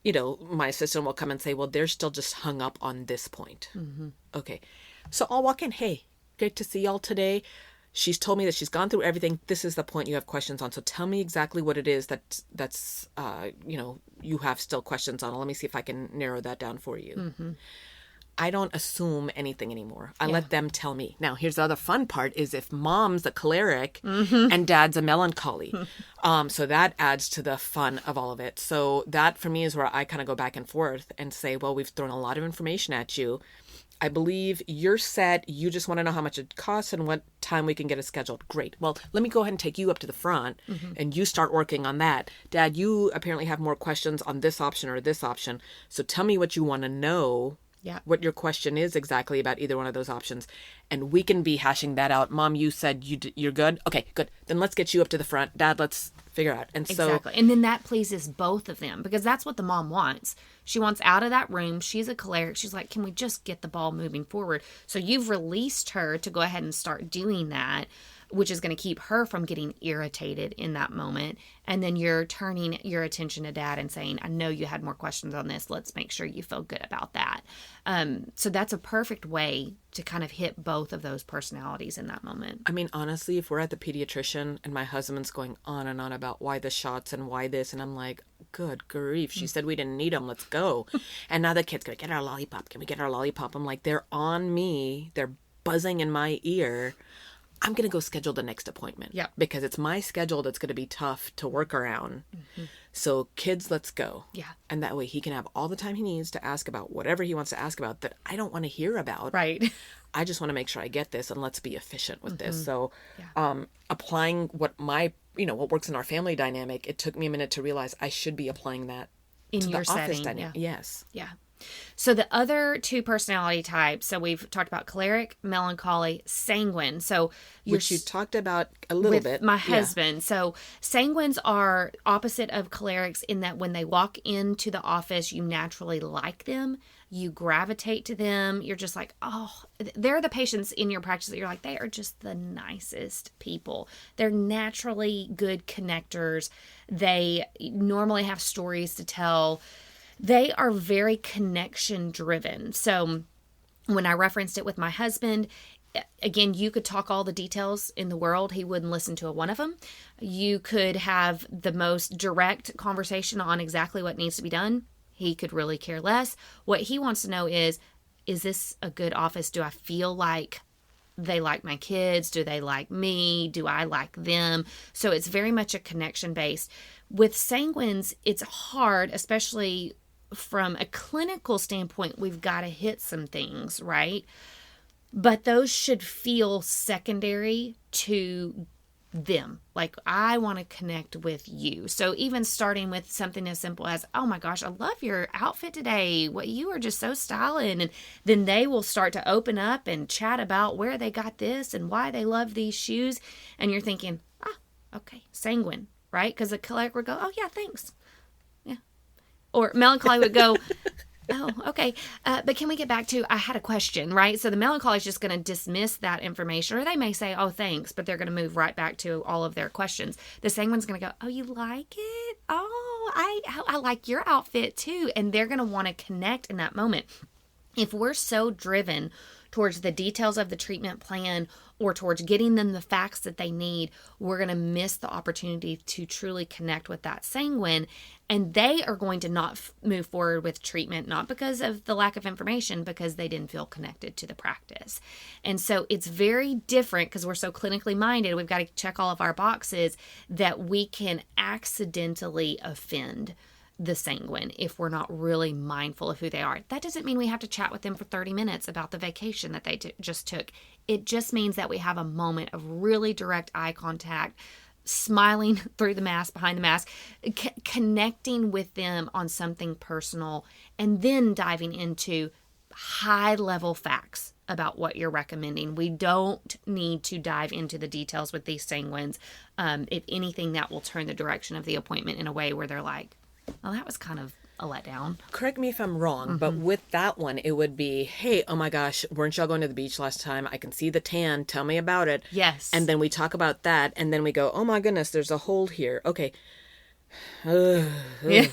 my assistant will come and say, well, they're still just hung up on this point. Okay. So I'll walk in. Hey, great to see y'all today. she's told me that she's gone through everything. This is the point you have questions on. So tell me exactly what it is that's you have still questions on. Let me see if I can narrow that down for you. Mm-hmm. I don't assume anything anymore. I let them tell me. Now, here's the other fun part is if mom's a choleric and dad's a melancholy. So that adds to the fun of all of it. So that for me is where I kind of go back and forth and say, well, we've thrown a lot of information at you. I believe you're set. You just want to know how much it costs and what time we can get it scheduled. Great. Well, let me go ahead and take you up to the front and you start working on that. Dad, you apparently have more questions on this option or this option. So tell me what you want to know. Yeah. What your question is exactly about either one of those options. And we can be hashing that out. Mom, you said you're good. Okay, good. Then let's get you up to the front. Dad, let's figure out. And exactly. And then that pleases both of them because that's what the mom wants. She wants out of that room. She's a choleric. She's like, can we just get the ball moving forward? So you've released her to go ahead and start doing that, which is going to keep her from getting irritated in that moment. And then you're turning your attention to dad and saying, I know you had more questions on this. Let's make sure you feel good about that. So that's a perfect way to kind of hit both of those personalities in that moment. I mean, honestly, if we're at the pediatrician and my husband's going on and on about why the shots and why this, and I'm like, good grief, she said we didn't need them. Let's go. And now the kid's going to get our lollipop. Can we get our lollipop? I'm like, they're on me. They're buzzing in my ear. I'm going to go schedule the next appointment. Yeah. Because it's my schedule that's going to be tough to work around. Mm-hmm. So kids, let's go. Yeah. And that way he can have all the time he needs to ask about whatever he wants to ask about that I don't want to hear about. Right. I just want to make sure I get this and let's be efficient with this. So applying what what works in our family dynamic, it took me a minute to realize I should be applying that in to your the office setting. dynamic. Yeah. Yes. Yeah. So the other two personality types, so we've talked about choleric, melancholy, sanguine. So which you talked about a little bit. My husband. So sanguines are opposite of cholerics in that when they walk into the office, you naturally like them. You gravitate to them. You're just like, oh, they're the patients in your practice that you're like, they are just the nicest people. They're naturally good connectors. They normally have stories to tell. They are very connection driven. So when I referenced it with my husband, again, you could talk all the details in the world. He wouldn't listen to one of them. You could have the most direct conversation on exactly what needs to be done. He could really care less. What he wants to know is this a good office? Do I feel like they like my kids? Do they like me? Do I like them? So it's very much a connection based. With sanguines, it's hard, especially from a clinical standpoint. We've got to hit some things, right? But those should feel secondary to them. Like, I want to connect with you. So even starting with something as simple as, oh my gosh, I love your outfit today. What, you are just so styling. And then they will start to open up and chat about where they got this and why they love these shoes. And you're thinking, okay, sanguine, right? Because a choleric would go, oh yeah, thanks. Yeah. Or melancholy would go, oh, okay. But can we get back to, I had a question, right? So the melancholy is just going to dismiss that information, or they may say, oh, thanks, but they're going to move right back to all of their questions. The sanguine's going to go, oh, you like it? Oh, I like your outfit too. And they're going to want to connect in that moment. If we're so driven towards the details of the treatment plan or towards getting them the facts that they need, we're going to miss the opportunity to truly connect with that sanguine. And they are going to not move forward with treatment, not because of the lack of information, because they didn't feel connected to the practice. And so it's very different because we're so clinically minded. We've got to check all of our boxes that we can accidentally offend the sanguine if we're not really mindful of who they are. That doesn't mean we have to chat with them for 30 minutes about the vacation that they just took. It just means that we have a moment of really direct eye contact, smiling through the mask, behind the mask, connecting with them on something personal, and then diving into high-level facts about what you're recommending. We don't need to dive into the details with these sanguines. If anything, that will turn the direction of the appointment in a way where they're like, well, that was kind of a letdown. Correct me if I'm wrong, but with that one, it would be, hey, oh my gosh, weren't y'all going to the beach last time? I can see the tan. Tell me about it. Yes. And then we talk about that, and then we go, oh my goodness, there's a hold here. Okay. Yeah.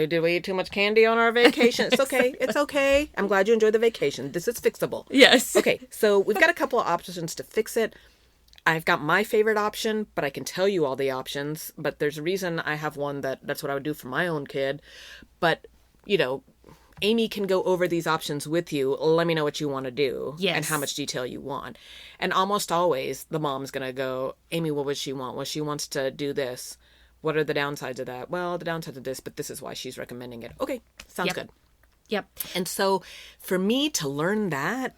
Did we eat too much candy on our vacation? It's okay. It's okay. I'm glad you enjoyed the vacation. This is fixable. Yes. Okay, so we've got a couple of options to fix it. I've got my favorite option, but I can tell you all the options. But there's a reason I have one that's what I would do for my own kid. But, Amy can go over these options with you. Let me know what you want to do and how much detail you want. And almost always the mom's going to go, Amy, what would she want? Well, she wants to do this. What are the downsides of that? Well, the downside of this, but this is why she's recommending it. Okay, sounds good. Yep. And so for me to learn that,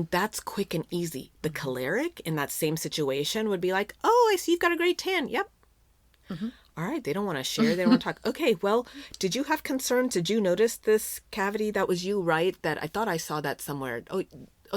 that's quick and easy. The choleric in that same situation would be like, oh, I see you've got a great tan. Yep. Mm-hmm. All right. They don't want to share. They don't want to talk. Okay. Well, did you have concerns? Did you notice this cavity? That was you, right? That I thought I saw that somewhere. Oh,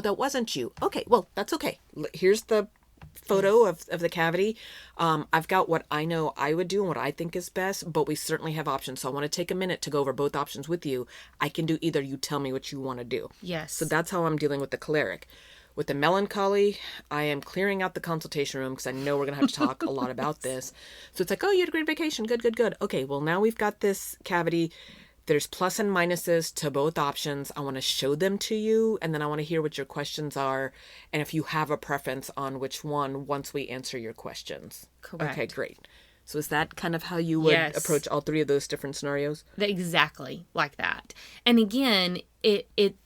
that wasn't you. Okay. Well, that's okay. Here's the photo of the cavity. I've got what I know I would do and what I think is best, but we certainly have options. So I want to take a minute to go over both options with you. I can do either. You tell me what you want to do. Yes. So that's how I'm dealing with the choleric. With the melancholy, I am clearing out the consultation room because I know we're going to have to talk a lot about this. So it's like, oh, you had a great vacation. Good, good, good. Okay, well, now we've got this cavity. There's plus and minuses to both options. I want to show them to you, and then I want to hear what your questions are, and if you have a preference on which one once we answer your questions. Correct. Okay, great. So is that kind of how you would approach all three of those different scenarios? Exactly like that. And again,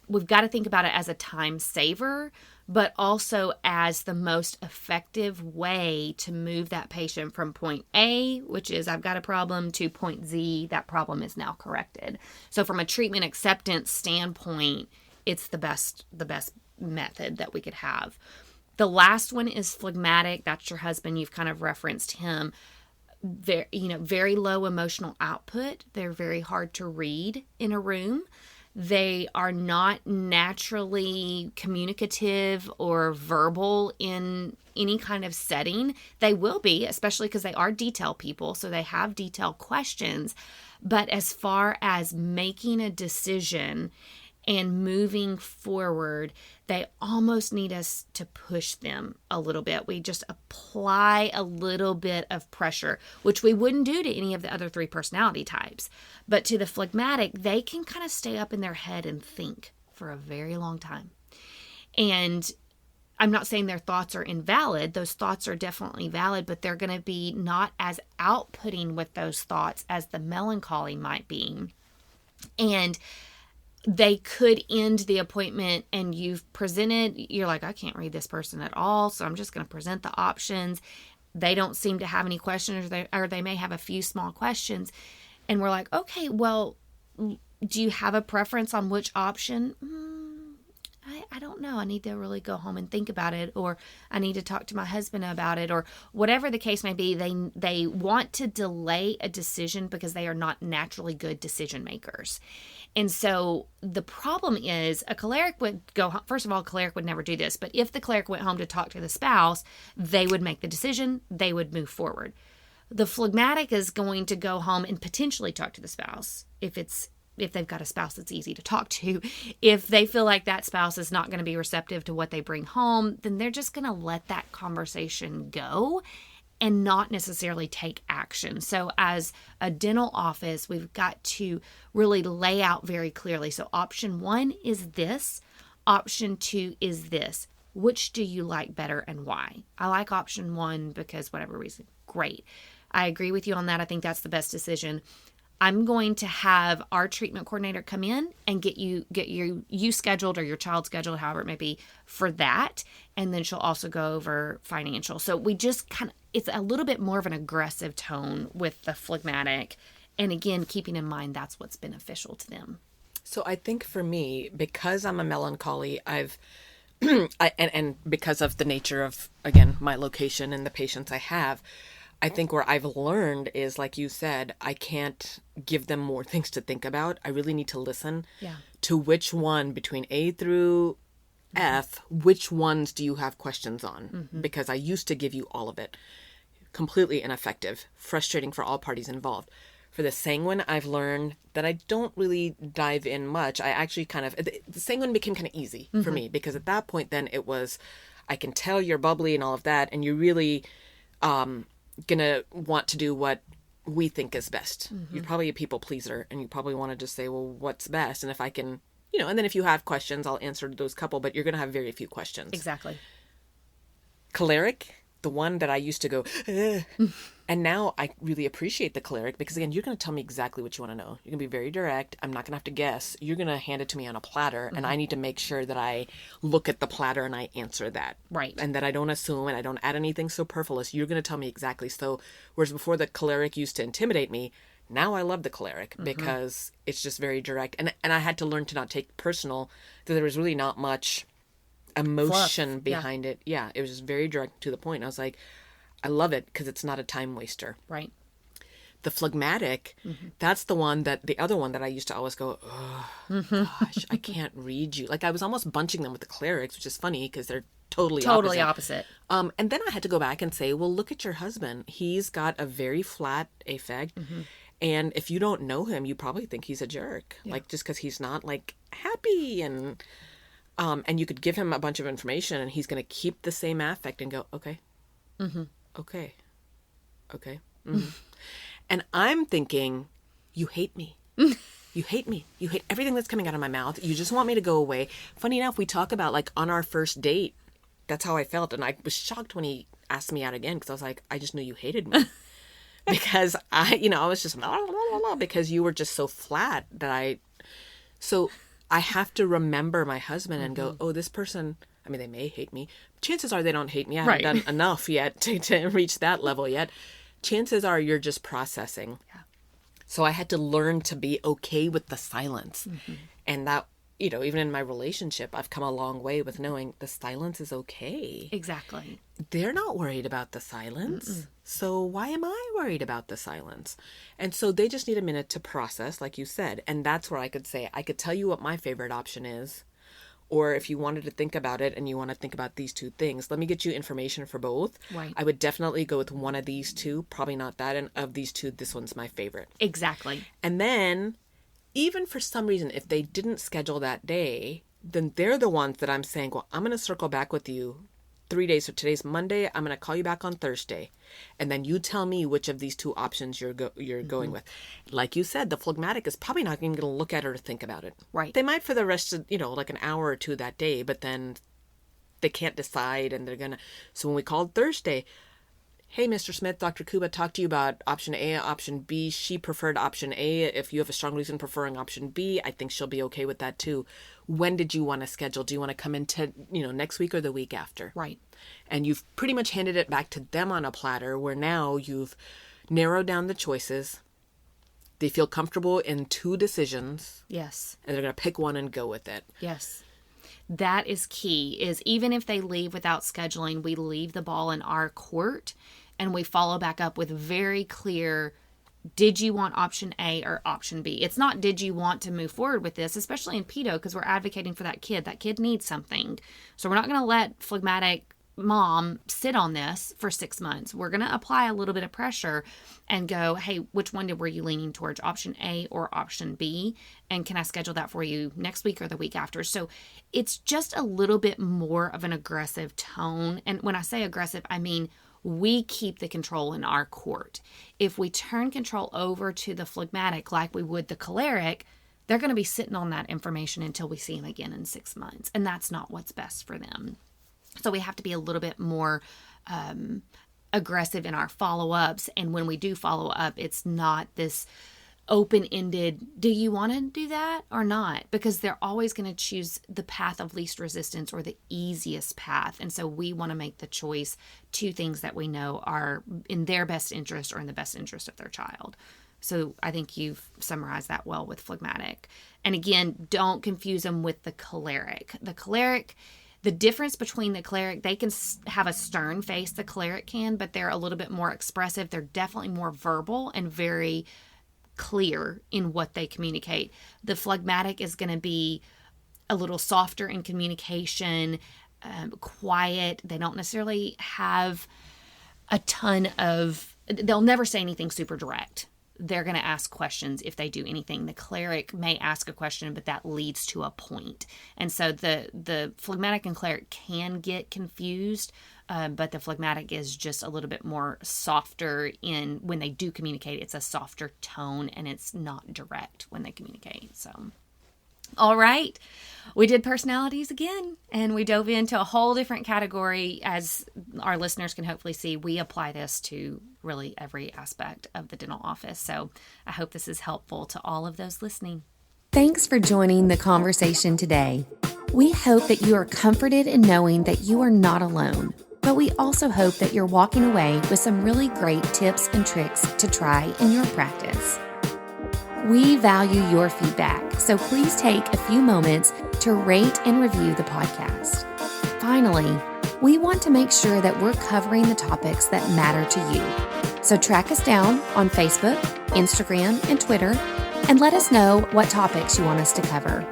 we've got to think about it as a time saver, but also as the most effective way to move that patient from point A, which is I've got a problem, to point Z, that problem is now corrected. So from a treatment acceptance standpoint, it's the best method that we could have. The last one is phlegmatic. That's your husband. You've kind of referenced him. Very low emotional output. They're very hard to read in a room. They are not naturally communicative or verbal in any kind of setting. They will be, especially because they are detail people, so they have detailed questions. But as far as making a decision and moving forward, they almost need us to push them a little bit. We just apply a little bit of pressure, which we wouldn't do to any of the other three personality types. But to the phlegmatic, they can kind of stay up in their head and think for a very long time. And I'm not saying their thoughts are invalid. Those thoughts are definitely valid, but they're going to be not as outputting with those thoughts as the melancholy might be. And they could end the appointment and you've presented, you're like, I can't read this person at all, so I'm just going to present the options. They don't seem to have any questions, or they may have a few small questions. And we're like, okay, well, do you have a preference on which option? I don't know. I need to really go home and think about it, or I need to talk to my husband about it, or whatever the case may be. They want to delay a decision because they are not naturally good decision makers. And so the problem is a choleric would go home. First of all, a choleric would never do this, but if the choleric went home to talk to the spouse, they would make the decision, they would move forward. The phlegmatic is going to go home and potentially talk to the spouse if they've got a spouse that's easy to talk to. If they feel like that spouse is not going to be receptive to what they bring home, then they're just going to let that conversation go and not necessarily take action. So as a dental office, we've got to really lay out very clearly. So option 1 is this. Option 2 is this. Which do you like better and why? I like option 1 because whatever reason. Great. I agree with you on that. I think that's the best decision. I'm going to have our treatment coordinator come in and get you scheduled, or your child scheduled, however it may be, for that. And then she'll also go over financial. So we just it's a little bit more of an aggressive tone with the phlegmatic. And again, keeping in mind that's what's beneficial to them. So I think for me, because I'm a melancholy, and because of the nature of, again, my location and the patients I have, I think where I've learned is, like you said, I can't give them more things to think about. I really need to listen to which one between A through F, which ones do you have questions on? Mm-hmm. Because I used to give you all of it. Completely ineffective, frustrating for all parties involved. For the sanguine, I've learned that I don't really dive in much. I actually the sanguine became kind of easy for me, because at that point then it was, I can tell you're bubbly and all of that, and you're really gonna want to do what we think is best. Mm-hmm. You're probably a people pleaser, and you probably want to just say, well, what's best? And if I can, and then if you have questions, I'll answer those couple, but you're gonna have very few questions. Exactly. Choleric, the one that I used to go, and now I really appreciate the choleric because, again, you're going to tell me exactly what you want to know. You're going to be very direct. I'm not going to have to guess. You're going to hand it to me on a platter, and I need to make sure that I look at the platter and I answer that. Right. And that I don't assume and I don't add anything superfluous. You're going to tell me exactly. So, whereas before the choleric used to intimidate me, now I love the choleric because it's just very direct. And I had to learn to not take personal, that there was really not much emotion Fluff. behind it. Yeah, it was just very direct to the point. I was like, I love it because it's not a time waster. Right. The phlegmatic, that's the other one that I used to always go, oh, gosh, I can't read you. Like I was almost bunching them with the clerics, which is funny because they're totally opposite. And then I had to go back and say, well, look at your husband. He's got a very flat affect. And if you don't know him, you probably think he's a jerk. Yeah. Like just because he's not like happy and you could give him a bunch of information and he's going to keep the same affect and go, okay. Okay. And I'm thinking, you hate me. You hate me. You hate everything that's coming out of my mouth. You just want me to go away. Funny enough, we talk about like on our first date, that's how I felt. And I was shocked when he asked me out again because I was like, I just knew you hated me. Because I was just blah, blah, blah, blah, because you were just so flat so I have to remember my husband and go, oh, this person, I mean, they may hate me. Chances are they don't hate me. I haven't done enough yet to reach that level yet. Chances are you're just processing. Yeah. So I had to learn to be okay with the silence. And that, even in my relationship, I've come a long way with knowing the silence is okay. Exactly. They're not worried about the silence. So why am I worried about the silence? And so they just need a minute to process, like you said. And that's where I could say, I could tell you what my favorite option is. Or if you wanted to think about it and you want to think about these two things, let me get you information for both. Right. I would definitely go with one of these two, probably not that. And of these two, this one's my favorite. Exactly. And then even for some reason, if they didn't schedule that day, then they're the ones that I'm saying, well, I'm going to circle back with you 3 days. So today's Monday. I'm going to call you back on Thursday. And then you tell me which of these two options you're going with. Like you said, the phlegmatic is probably not even going to look at it or think about it. Right. They might for the rest of, like an hour or two that day, but then they can't decide and they're going to. So when we called Thursday, hey, Mr. Smith, Dr. Kuba talked to you about option A, option B. She preferred option A. If you have a strong reason preferring option B, I think she'll be okay with that too. When did you want to schedule? Do you want to come into, next week or the week after? Right. And you've pretty much handed it back to them on a platter where now you've narrowed down the choices. They feel comfortable in two decisions. Yes. And they're going to pick one and go with it. Yes. That is key, is even if they leave without scheduling, we leave the ball in our court and we follow back up with very clear, did you want option A or option B? It's not, did you want to move forward with this, especially in pedo, because we're advocating for that kid. That kid needs something. So we're not going to let phlegmatic mom sit on this for 6 months. We're going to apply a little bit of pressure and go, hey, which one were you leaning towards, option A or option B? And can I schedule that for you next week or the week after? So it's just a little bit more of an aggressive tone. And when I say aggressive, I mean, we keep the control in our court. If we turn control over to the phlegmatic like we would the choleric, they're going to be sitting on that information until we see them again in 6 months. And that's not what's best for them. So we have to be a little bit more aggressive in our follow-ups. And when we do follow up, it's not this open-ended, do you want to do that or not? Because they're always going to choose the path of least resistance or the easiest path. And so we want to make the choice to things that we know are in their best interest or in the best interest of their child. So I think you've summarized that well with phlegmatic. And again, don't confuse them with the choleric. The difference between the choleric, they can have a stern face, the choleric can, but they're a little bit more expressive. They're definitely more verbal and very clear in what they communicate. The phlegmatic is going to be a little softer in communication, quiet. They don't necessarily have a ton of, they'll never say anything super direct. They're going to ask questions if they do anything. The cleric may ask a question, but that leads to a point. And so the phlegmatic and cleric can get confused, but the phlegmatic is just a little bit more softer in when they do communicate. It's a softer tone and it's not direct when they communicate. So, all right. We did personalities again, and we dove into a whole different category as our listeners can hopefully see, we apply this to really every aspect of the dental office. So I hope this is helpful to all of those listening. Thanks for joining the conversation today. We hope that you are comforted in knowing that you are not alone, but we also hope that you're walking away with some really great tips and tricks to try in your practice. We value your feedback, so please take a few moments to rate and review the podcast. Finally, we want to make sure that we're covering the topics that matter to you. So track us down on Facebook, Instagram, and Twitter, and let us know what topics you want us to cover.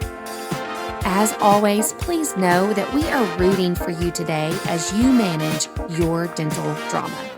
As always, please know that we are rooting for you today as you manage your dental drama.